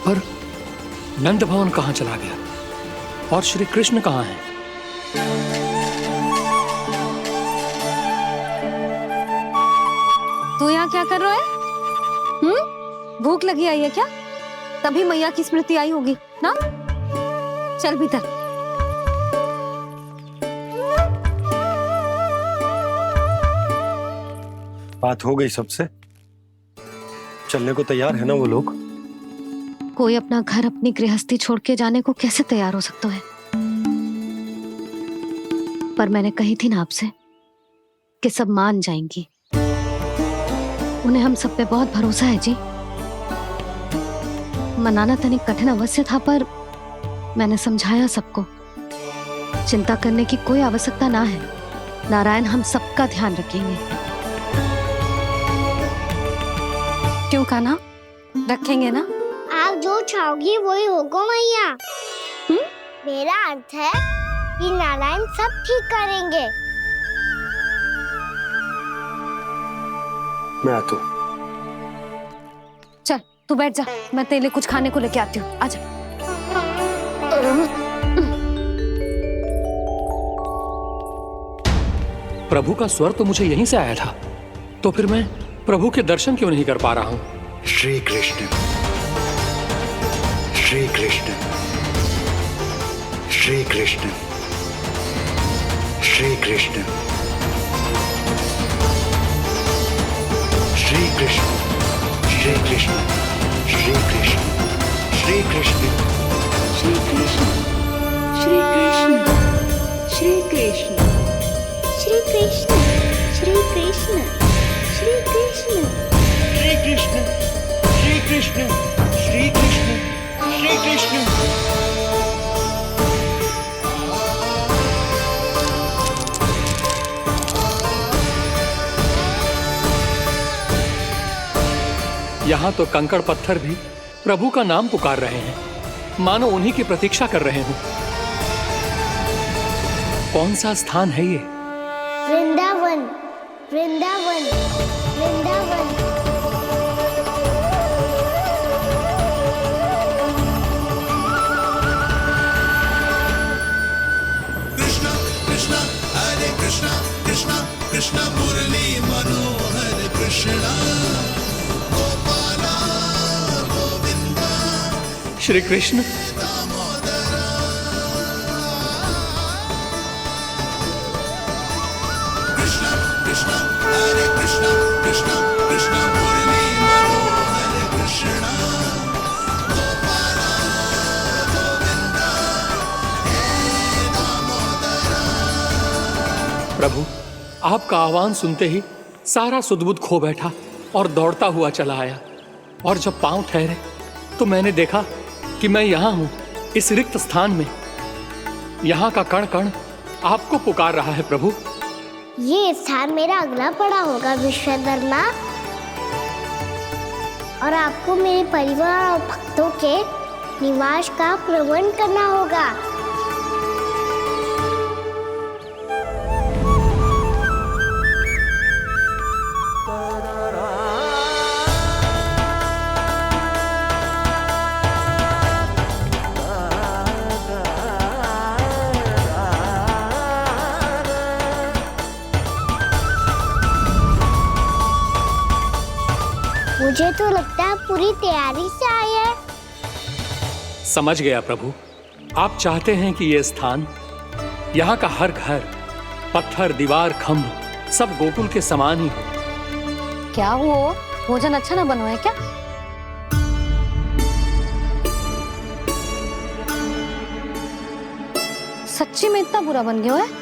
पर नंद भवन कहाँ चला गया और श्री कृष्ण कहाँ हैं? तू यहाँ क्या कर रहा है? भूख लगी आई है क्या? तभी मैया की स्मृति आई होगी ना? चल भीतर। बात हो गई सबसे? चलने को तैयार है ना वो लोग? कोई अपना घर अपनी गृहस्थी छोड़ के जाने को कैसे तैयार हो सकता है? पर मैंने कही थी ना आपसे कि सब मान जाएंगी। उन्हें हम सब पे बहुत भरोसा है जी। मनाना तनिक कठिन अवश्य था, पर मैंने समझाया सबको। चिंता करने की कोई आवश्यकता ना है। नारायण हम सबका ध्यान रखेंगे। क्यों कान्हा, रखेंगे ना? आप जो चाहोगी वही होगा मैया। मेरा अर्थ है कि नारायण सब ठीक करेंगे। मैं आता हूँ। चल तू बैठ जा, मैं तेरे लिए कुछ खाने को लेके आती हूँ। आजा। प्रभु का स्वर तो मुझे यहीं से आया था, तो फिर मैं प्रभु के दर्शन क्यों नहीं कर पा रहा हूँ? श्री कृष्ण, श्री कृष्ण, श्री कृष्ण, श्री कृष्ण, श्री कृष्ण, श्री कृष्ण, श्री कृष्ण, श्री कृष्ण, श्री कृष्ण, श्री कृष्ण, श्री कृष्ण, श्री कृष्ण, श्री कृष्ण, श्री कृष्ण, श्री कृष्ण, श्री कृष्ण, श्री कृष्ण, श्री कृष्ण। यहाँ तो कंकड़ पत्थर भी प्रभु का नाम पुकार रहे हैं, मानो उन्हीं की प्रतीक्षा कर रहे हों। कौन सा स्थान है ये? वृंदावन, वृंदावन, वृंदावन। कृष्णा कृष्णा हरे कृष्णा, कृष्णा कृष्णा मुरली मनोहर कृष्णा, गोपाला गोविंदा श्री कृष्ण। कृष्णा कृष्णा हरे कृष्णा, कृष्णा कृष्णा मुरली मनोहर कृष्णा, गोपाला गोविंदा हे दामोदरा। प्रभु, आपका आह्वान सुनते ही सारा सुध-बुध खो बैठा और दौड़ता हुआ चला आया। और जब पांव ठहरे तो मैंने देखा कि मैं यहाँ हूँ, इस रिक्त स्थान में। यहाँ का कण कण आपको पुकार रहा है प्रभु। ये स्थान मेरा अगला पड़ा होगा विश्वकर्मा, और आपको मेरे परिवार और भक्तों के निवास का प्रबंध करना होगा। मुझे तो लगता है पूरी तैयारी से आए हैं। समझ गया प्रभु, आप चाहते हैं कि ये स्थान, यहाँ का हर घर, पत्थर, दीवार, खंभ सब गोकुल के समान ही हो। क्या हुआ? भोजन अच्छा ना बना है क्या? सच्ची में इतना बुरा बन गया है?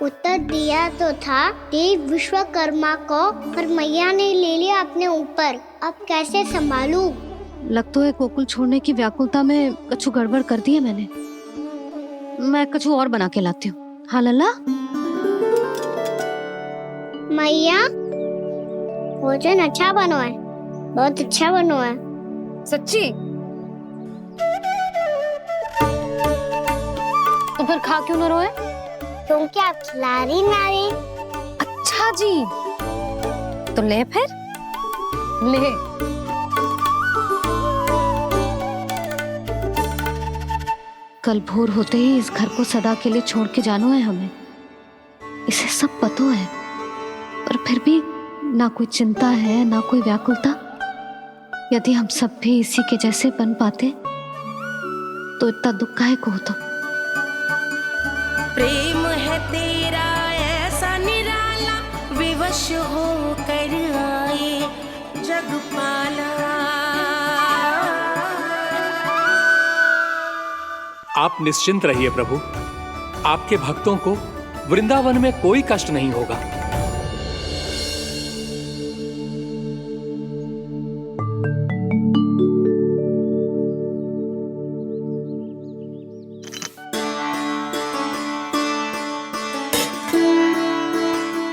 उत्तर दिया तो था देव विश्वकर्मा को, पर मैया ने ले लिया अपने ऊपर। अब कैसे संभालूं? लग तो है गोकुल छोड़ने की व्याकुलता में कछु गड़बड़ कर दी है मैंने। मैं कछु और बना के लाती हूँ। हाँ लल्ला? मैया, भोजन अच्छा बना है, बहुत अच्छा बना है। सच्ची? तो फिर खा क्यों न रोए? तुम क्या खिला रही नारी? अच्छा जी, तो ले फिर ले। कल भोर होते ही इस घर को सदा के लिए छोड़ के जाना है हमें, इसे सब पता है, पर फिर भी ना कोई चिंता है ना कोई व्याकुलता। यदि हम सब भी इसी के जैसे बन पाते तो इतना दुख काहे को होता। प्रेम है तेरा ऐसा निराला, विवश हो कर आए जगपाला। आप निश्चिंत रहिए प्रभु, आपके भक्तों को वृंदावन में कोई कष्ट नहीं होगा।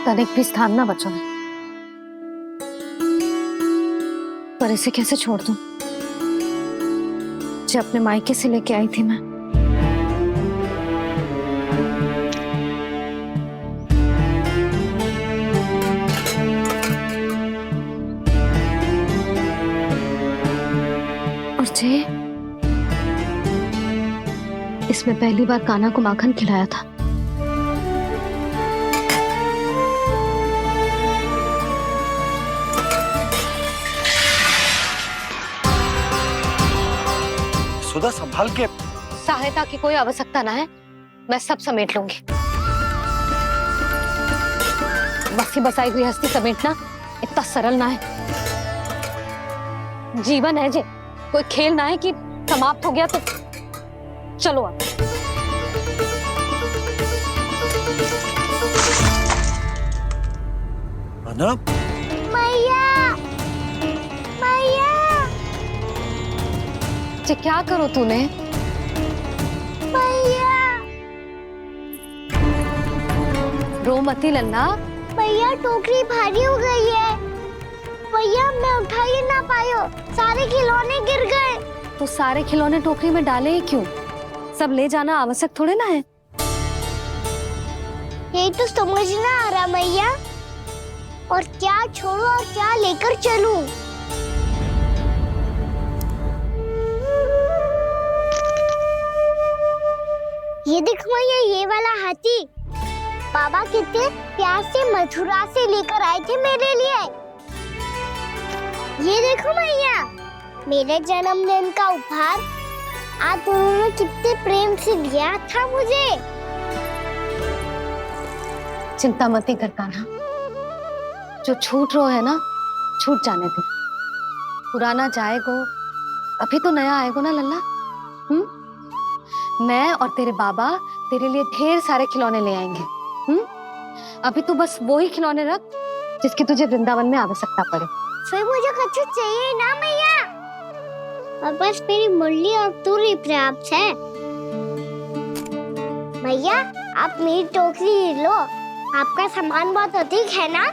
तनिक भी स्थान ना बचो है, पर इसे कैसे छोड़ दूं जो अपने मायके से लेके आई थी मैं। और जे इसमें पहली बार कान्हा को माखन खिलाया था। सुधा संभाल के। सहायता की कोई आवश्यकता ना है, मैं सब समेट लूंगी। बसी बसाई गृहस्थी समेटना इतना सरल ना है। जीवन है जे, कोई खेल ना है कि समाप्त हो गया तो चलो अब। अना? मैया, मैया। जे क्या करो तूने? मैया। रो मती लल्ला। भैया टोकरी भारी हो गई है। भैया मैं उठा ही ना पायो, सारे खिलौने गिर गए। तो सारे खिलौने टोकरी में डाले ही क्यों? सब ले जाना आवश्यक थोड़े ना है। यही तो समझ ना आ रहा मैया, और क्या छोड़ू और क्या लेकर चलूं? ये देखो मैया, ये वाला हाथी बाबा कितने प्यार से मथुरा से लेकर आए थे मेरे लिए। ये देखो मैया, मेरे जन्मदिन का उपहार आप उन्होंने कितने प्रेम से दिया था मुझे। चिंता मत कर कान्हा, जो छूट रो है ना छूट जाने दे। पुराना जाएगो, अभी तो नया आएगो ना लल्ला। मैं और तेरे बाबा तेरे लिए ढेर सारे खिलौने ले आएंगे। अभी तू बस वो ही खिलौने रख जिसकी तुझे वृंदावन में आवश्यकता पड़े। फिर मुझे कुछ चाहिए ना मैया, और बस मेरी मुरली और तू ही पर्याप्त है। भैया आप मेरी टोकरी लो, आपका सामान बहुत अधिक है ना।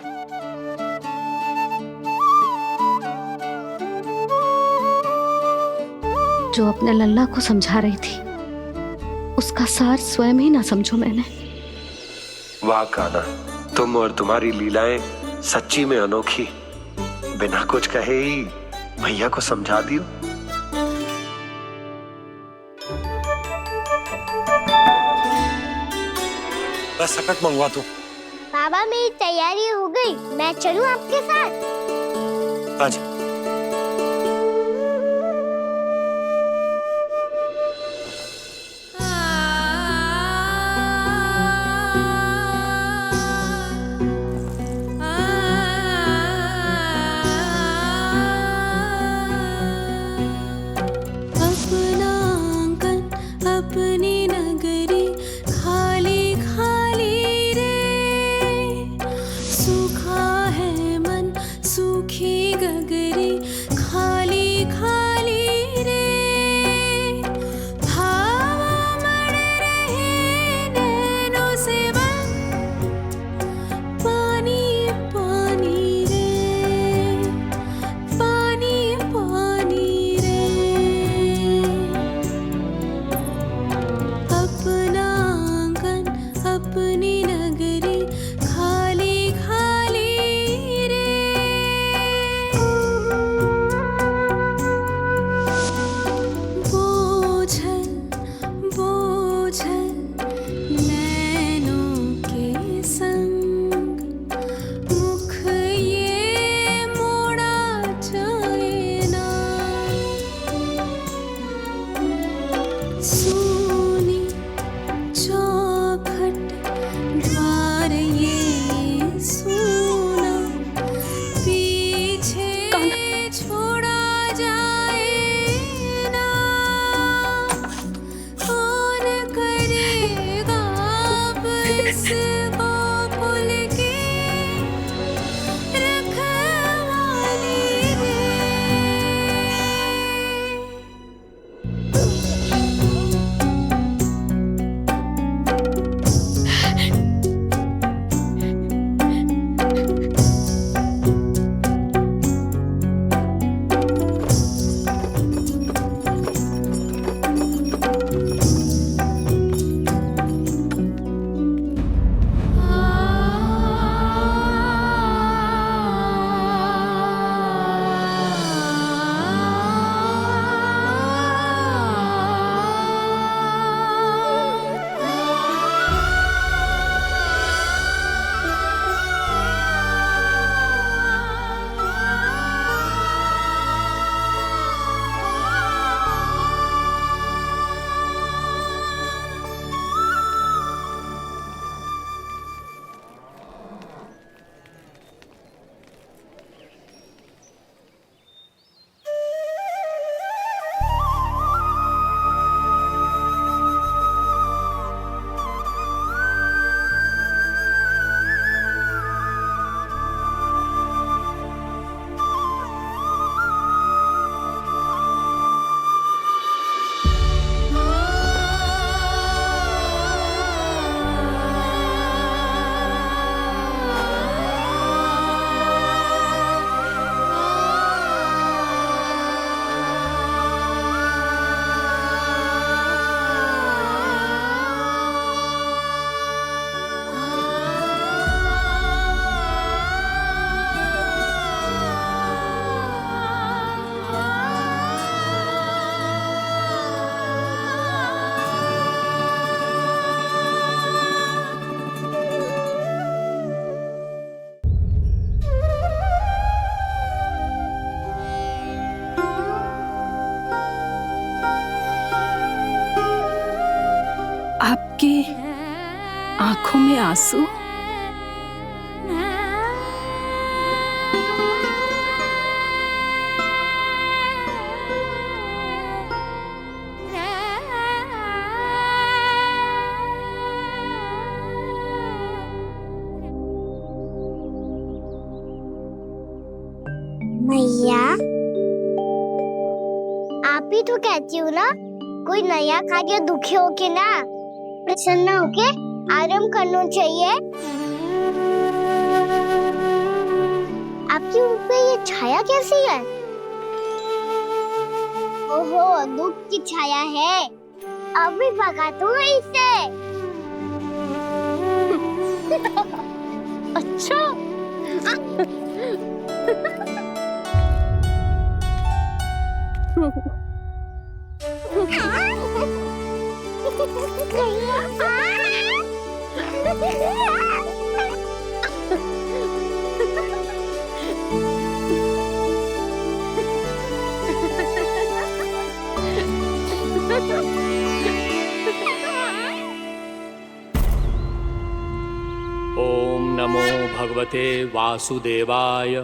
जो अपने लल्ला को समझा रही थी उसका सार स्वयं ही ना समझो मैंने। वाह कान्हा, तुम और तुम्हारी लीलाएं सच्ची में अनोखी। बिना कुछ कहे ही भैया को समझा दियो। बस सकट मंगवा दो। बाबा मेरी तैयारी हो गई, मैं चलूं आपके साथ? आजा। सोनी चौखट द्वार ये सोना पीछे छोड़ा जाए ना कौन करेगा अब इस गोकुल की रखवाली रे। आपकी आंखों में आंसू? मैया आप ही तो कहती हो ना, कोई नया खा के दुखी होके ना प्रसन्न होके आराम करना चाहिए। आपके मुंह पे ये छाया कैसी है? ओहो, दुख की छाया है। अभी भगा दूं इसे। अच्छा। ओम नमो भगवते वासुदेवाय।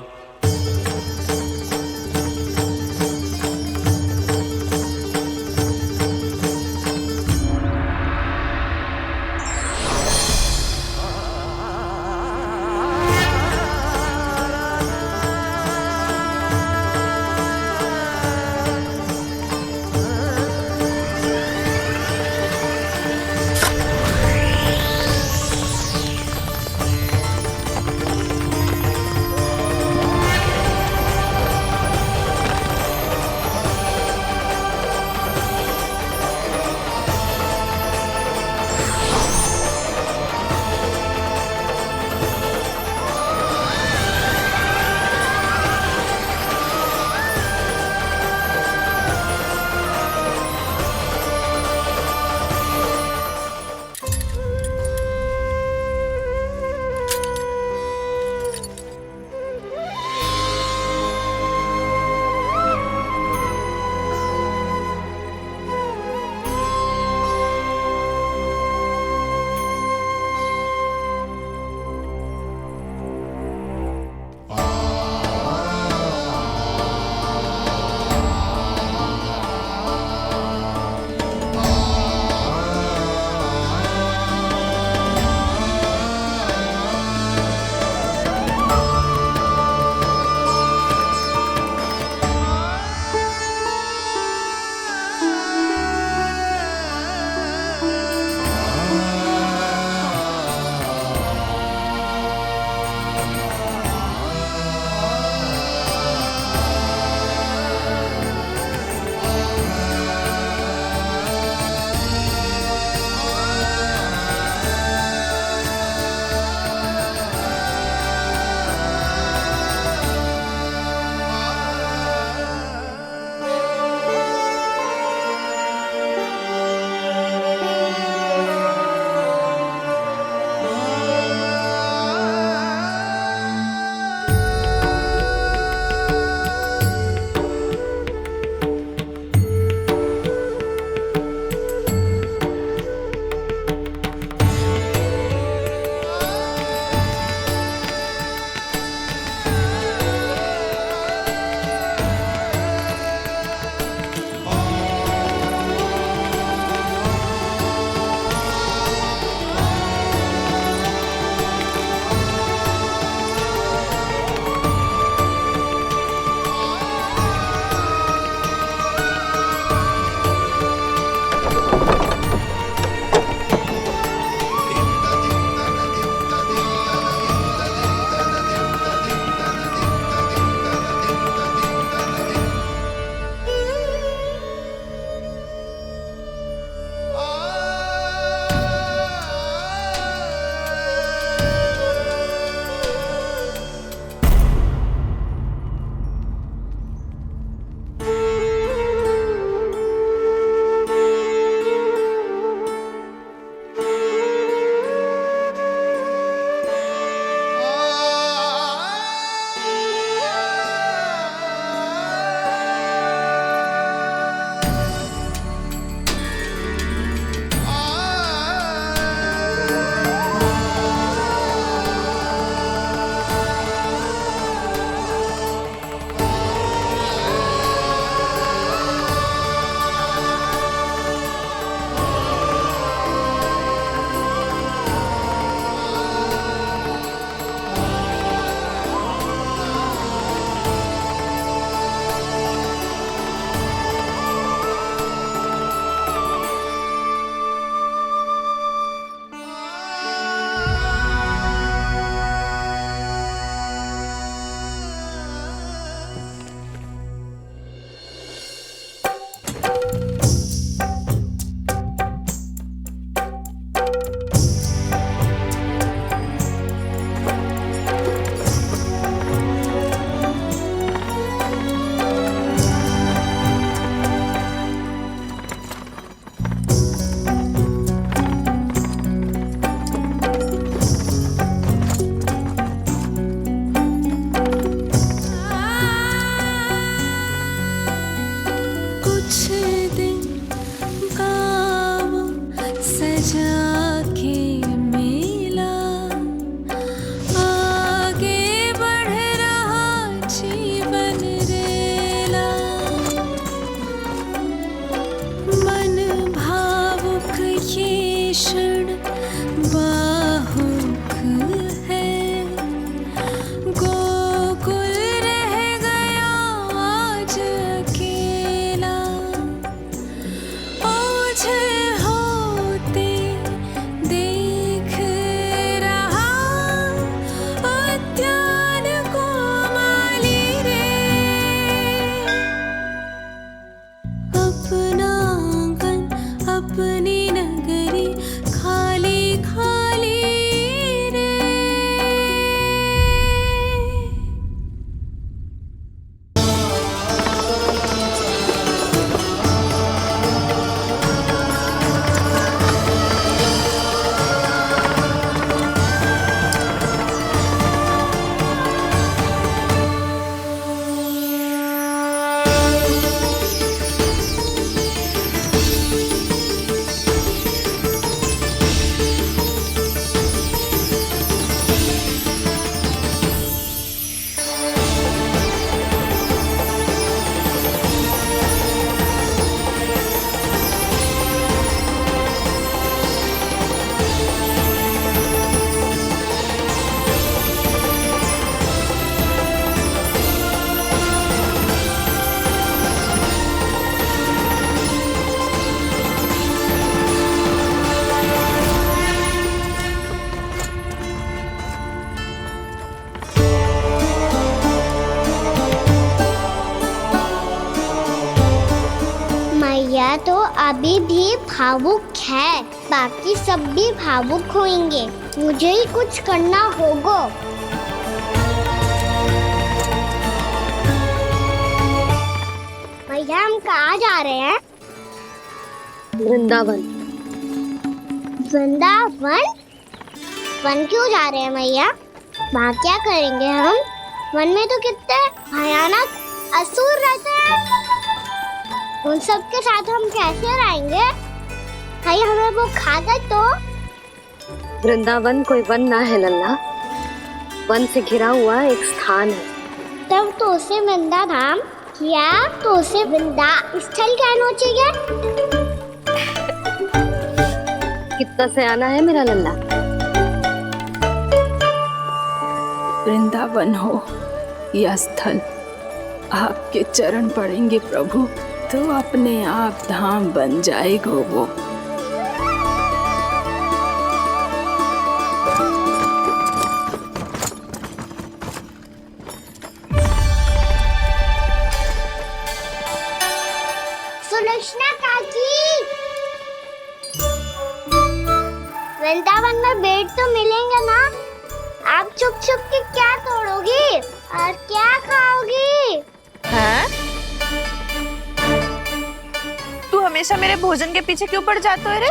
जाके मिला, आगे बढ़ रहा जीवन रेला। मन भावुक ये क्षण बाहुक है, गोकुल रह गया आज अकेला। ओझल होते देख रहा उद्यान को माली रे। अपना आंगन अपनी नगरी खाली खाली रे। मैया तो अभी भी भावुक है, बाकी सब भी भावुक होंगे। मुझे ही कुछ करना होगा। मैया हम कहाँ जा रहे हैं? वृंदावन। वृंदावन? वन क्यों जा रहे हैं मैया? वहाँ क्या करेंगे हम? वन में तो कितने भयानक असुर रहते हैं। उन सब के साथ हम कैसे रहेंगे? कहीं हमें वो खा गए तो? वृंदावन कोई वन ना है लल्ला, वन से घिरा हुआ एक स्थान है। तब तो उसे वृंदा धाम या तो उसे वृंदा स्थल कहना चाहिए। कितना से आना है मेरा लल्ला। वृंदावन हो या स्थल, आपके चरण पड़ेंगे प्रभु तो अपने आप धाम बन जाएगा वो। सुलक्षणा काकी, वृंदावन में बेट तो मिलेंगे ना? आप छुप छुप के क्या तोड़ोगी और क्या खाओगी? हाँ? तू हमेशा मेरे भोजन के पीछे क्यों पड़ जाते हो रे?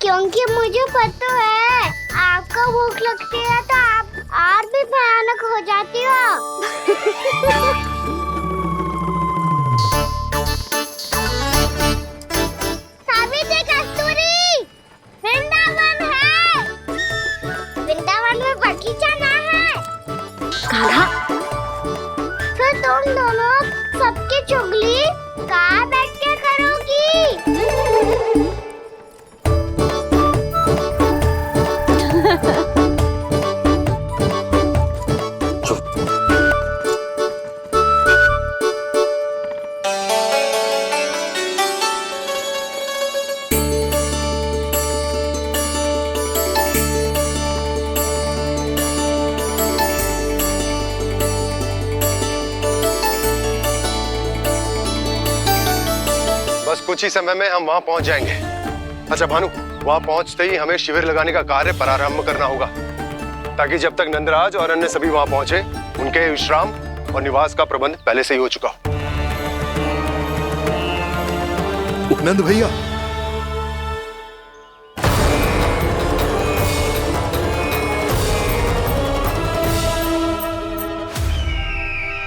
क्योंकि मुझे पता है आपको भूख लगती है तो आप और भी भयानक हो जाती हो। सावित्री, कस्तूरी, वृंदावन है। वृंदावन में बगीचा ना है। कान्हा, फिर तुम दोनों सबकी चुगली कहाँ बैठ के करोगी? बस कुछ ही समय में हम वहां पहुंच जाएंगे। अच्छा भानु, वहां पहुंचते ही हमें शिविर लगाने का कार्य प्रारंभ करना होगा, ताकि जब तक नंदराज और अन्य सभी वहां पहुंचे उनके विश्राम और निवास का प्रबंध पहले से ही हो चुका हो। उपनंद भैया,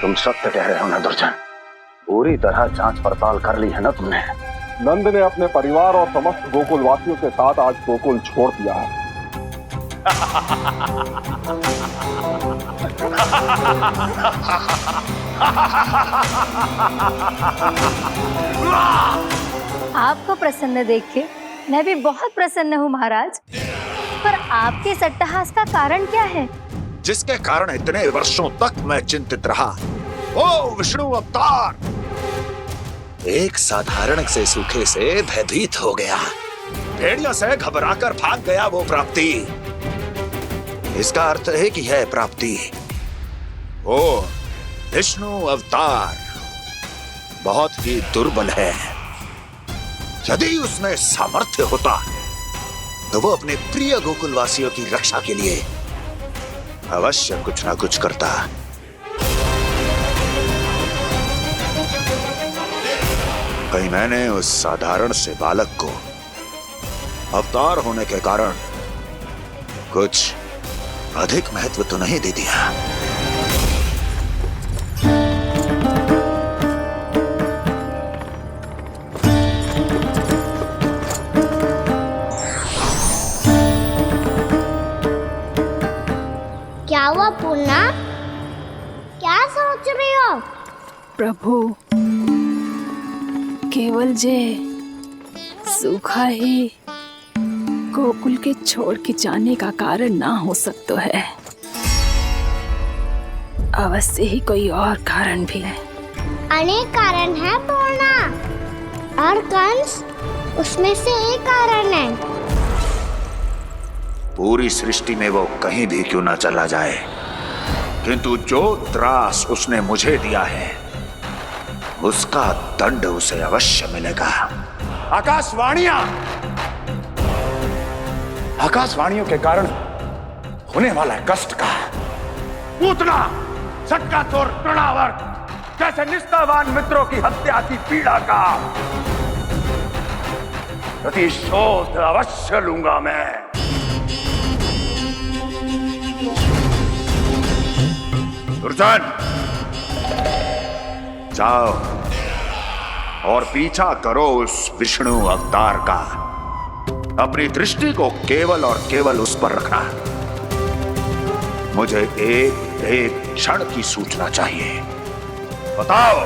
तुम सत्य कह रहे हो ना दुर्जन, पूरी तरह जांच पड़ताल कर ली है ना तुमने? नंद ने अपने परिवार और समस्त गोकुलवासियों के साथ आज गोकुल छोड़ दिया है। आपको प्रसन्न देख के मैं भी बहुत प्रसन्न हूँ महाराज। पर आपके इस अट्टहास का कारण क्या है? जिसके कारण इतने वर्षों तक मैं चिंतित रहा, ओ विष्णु अवतार, एक साधारण से सूखे से भयभीत हो गया, भेड़ियों से घबराकर भाग गया वो प्राप्ति। इसका अर्थ है कि यह प्राप्ति ओ विष्णु अवतार बहुत ही दुर्बल है। यदि उसमें सामर्थ्य होता तो वो अपने प्रिय गोकुलवासियों की रक्षा के लिए अवश्य कुछ ना कुछ करता। कहीं मैंने उस साधारण से बालक को अवतार होने के कारण कुछ अधिक महत्व तो नहीं दे दिया। क्या हुआ पूर्णा? क्या सोच रही हो? प्रभु, केवल जे सूखा ही गोकुल के छोड़ के जाने का कारण ना हो सकता है, अवश्य ही कोई और कारण भी है। अनेक कारण है पूर्णा, और कंस उसमें से एक कारण है। पूरी सृष्टि में वो कहीं भी क्यों ना चला जाए, किंतु जो त्रास उसने मुझे दिया है उसका दंड उसे अवश्य मिलेगा। आकाशवाणियों के कारण होने वाला कष्ट का, पूतना, सटकासुर, तृणावर्त जैसे निष्ठावान मित्रों की हत्या की पीड़ा का प्रतिशोध अवश्य लूंगा मैं। दुर्जन, जाओ और पीछा करो उस विष्णु अवतार का। अपनी दृष्टि को केवल और केवल उस पर रखना। मुझे एक क्षण की सूचना चाहिए। बताओ,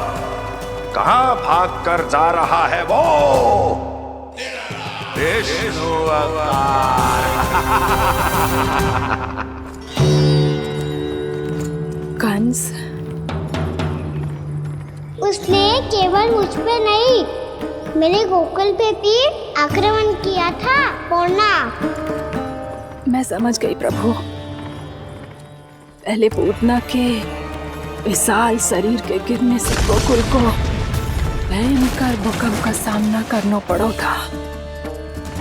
कहां भाग कर जा रहा है वो विष्णु अवतार? कंस, उसने केवल मुझ पे नहीं, मेरे गोकुल पे भी आक्रमण किया था पूर्णा। मैं समझ गई प्रभु। पहले पूतना के विशाल शरीर के गिरने से गोकुल को भयंकर भूकंप का सामना करना पड़ा था,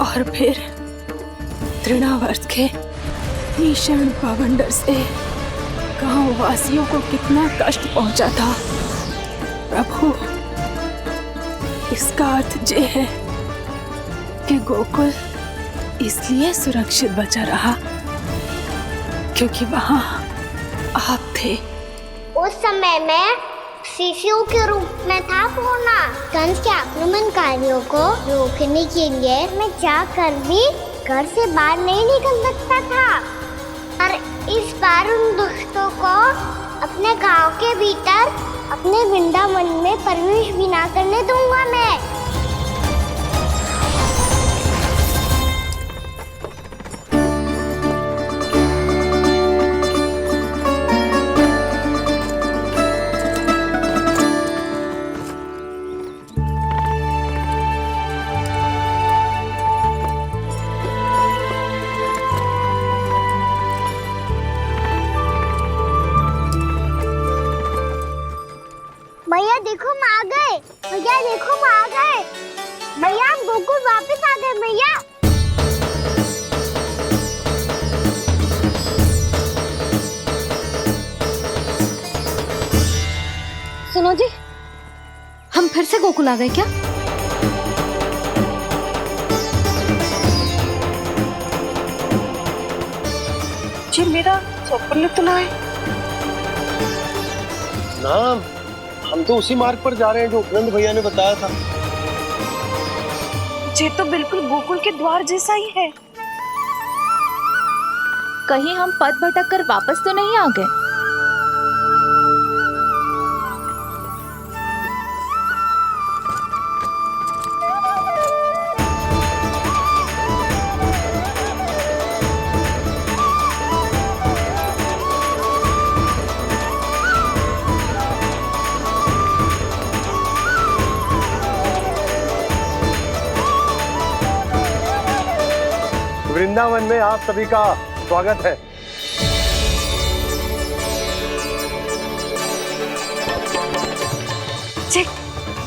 और फिर तृणावर्त के भीषण पावंडर से गांव वासियों को कितना कष्ट पहुंचा था। प्रभु, इसका अर्थ ये है कि गोकुल इसलिए सुरक्षित बचा रहा क्योंकि वहां आप थे। उस समय मैं शिशु के रूप में था पूर्णा। कंस के आक्रमणकारियों को रोकने के लिए मैं जाकर भी घर से बाहर नहीं निकल सकता था, और इस बार उन दुष्टों को अपने गांव के भीतर, अपने वृंदावन में प्रवेश भी ना करने दूंगा मैं। भैया देखो हम आ गए, भैया देखो हम आ गए, भैया हम गोकुल वापस आ गए भैया। सुनो जी, हम फिर से गोकुल आ गए क्या? जी मेरा चप्पल तो ना है। ना, हम तो उसी मार्ग पर जा रहे हैं जो उपनंद भैया ने बताया था। ये तो बिल्कुल गोकुल के द्वार जैसा ही है। कहीं हम पथ भटक कर वापस तो नहीं आ गए? वृंदावन में आप सभी का स्वागत है।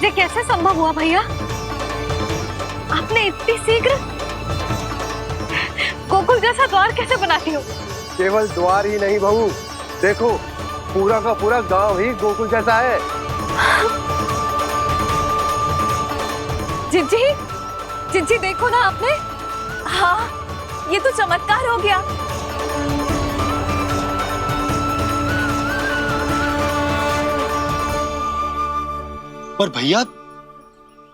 ये कैसे संभव हुआ भैया? आपने इतनी शीघ्र गोकुल जैसा द्वार कैसे बना दिया? केवल द्वार ही नहीं बहू, देखो पूरा का पूरा गांव ही गोकुल जैसा है। जिज्जी, जिज्जी देखो ना आपने। हाँ, ये तो चमत्कार हो गया। पर भैया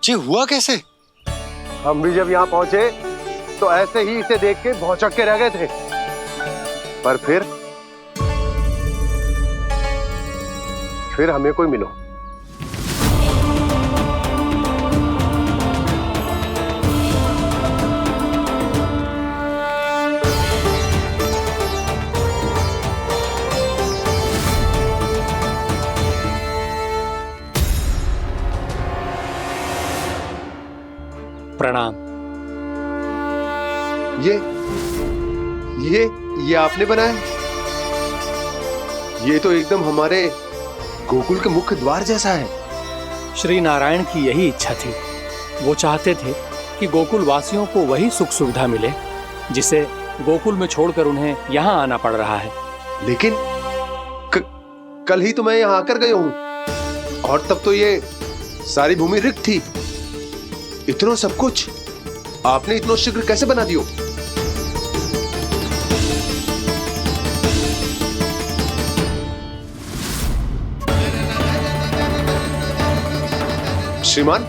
ये हुआ कैसे? हम भी जब यहाँ पहुंचे तो ऐसे ही इसे देख के भौचक के रह गए थे, पर फिर हमें कोई मिलो। प्रणाम। ये आपने बनाया? ये तो एकदम हमारे गोकुल के मुख्य द्वार जैसा है। श्री नारायण की यही इच्छा थी। वो चाहते थे कि गोकुल वासियों को वही सुख सुविधा मिले जिसे गोकुल में छोड़कर उन्हें यहाँ आना पड़ रहा है। लेकिन कल ही तो मैं यहाँ आकर गया हूँ और तब तो ये सारी भूमि रिक्त थी। इतना सब कुछ आपने इतना शीघ्र कैसे बना दियो? श्रीमान,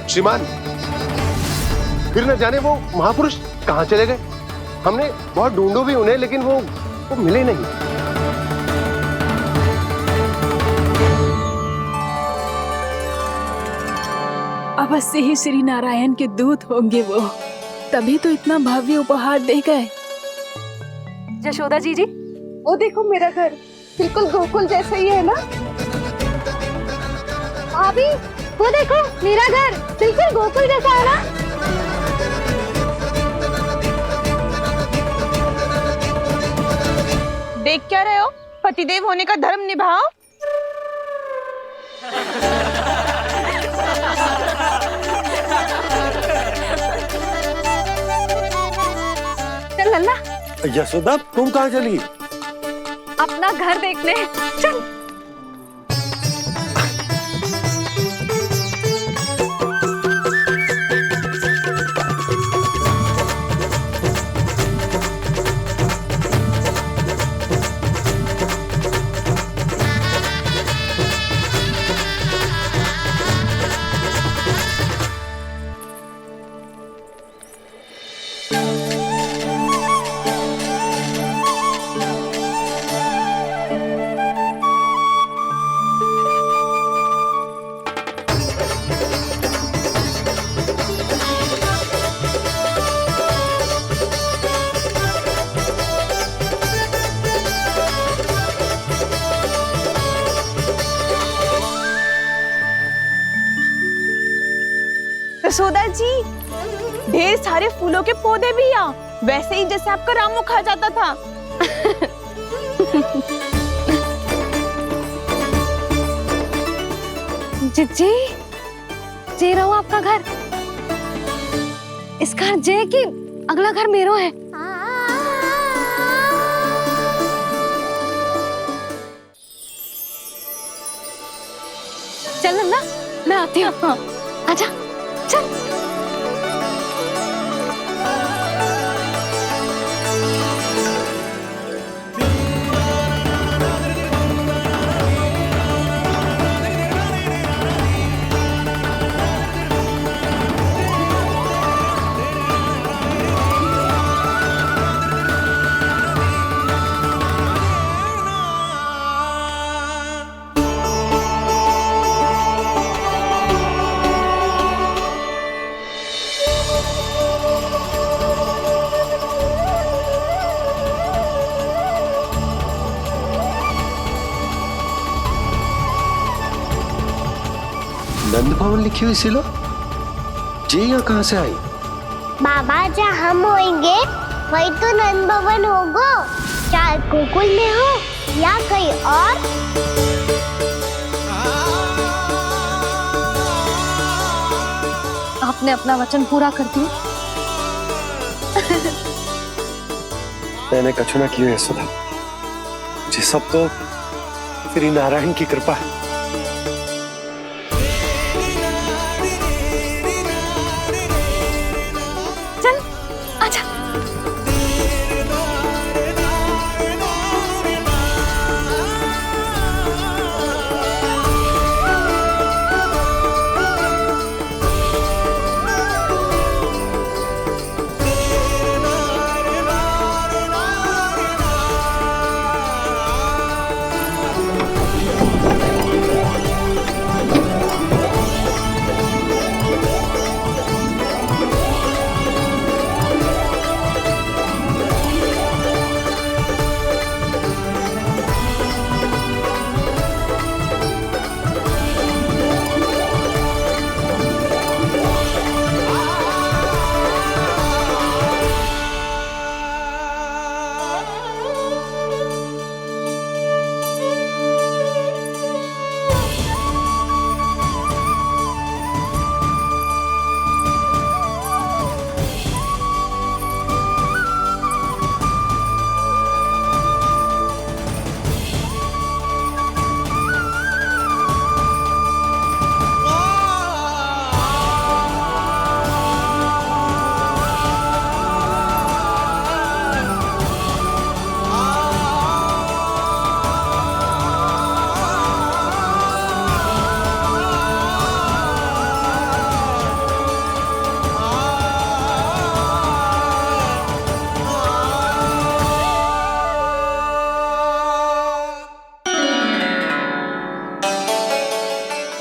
श्रीमान, फिर न जाने वो महापुरुष कहाँ चले गए। हमने बहुत ढूंढो भी उन्हें, लेकिन वो मिले नहीं। अवश्य ही श्री नारायण के दूत होंगे वो, तभी तो इतना भव्य उपहार दे गए। यशोदा जी, वो देखो मेरा घर बिल्कुल गोकुल जैसा ही है ना? भाभी, वो देखो मेरा घर बिल्कुल गोकुल जैसा है ना? देख क्या रहे हो? पतिदेव होने का धर्म निभाओ। चल लल्ला, यशोदा तुम कहाँ चली? अपना घर देखने। चल। यशोदा जी, ढेर सारे फूलों के पौधे भी यहाँ, वैसे ही जैसे आपका रामू खा जाता था। जिज्जी, जे रहो आपका घर। इस घर जे कि अगला घर मेरो है। चल नन्ना, मैं आती हूँ। हाँ, आजा, चल। नंद भवन लिखी हुई सिलो जी यहाँ कहाँ से आई? बाबा जहाँ हम होंगे वही तो नंद भवन होगा, चाहे गोकुल में हो या कहीं और। आपने अपना वचन पूरा कर दिया। मैंने कछु ना किया यशोदा, ये सब तो श्री नारायण की कृपा है। चल आजा।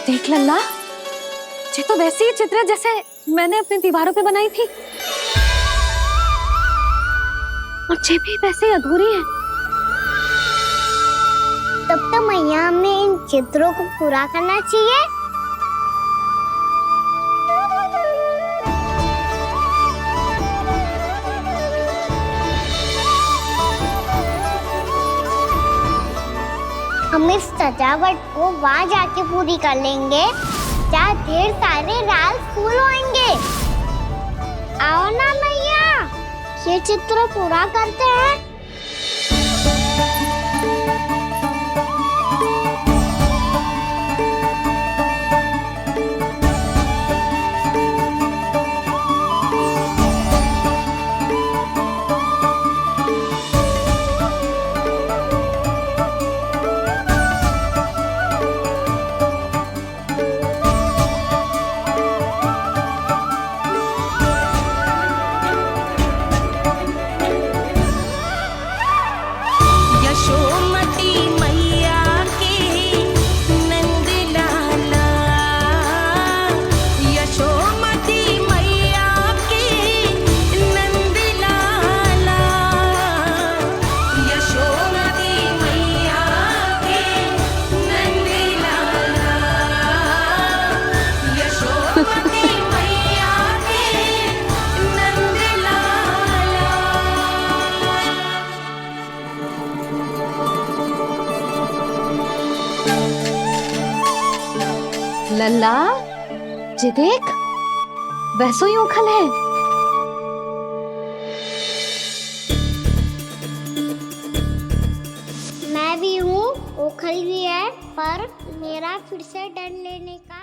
देख लल्ला, ये तो वैसी ही चित्र है जैसे मैंने अपनी दीवारों पे बनाई थी, और ये भी वैसे ही अधूरी है। तब तो मैया हमें इन चित्रों को पूरा करना चाहिए। हम इस सजावट को वहाँ जाके पूरी कर लेंगे जहाँ ढेर सारे लाल फूल होंगे। आओ ना मैया, ये चित्र पूरा करते हैं। लल्ला, ये देख, वैसो ही उखल है। मैं भी हूँ, उखल भी है, पर मेरा फिर से डर लेने का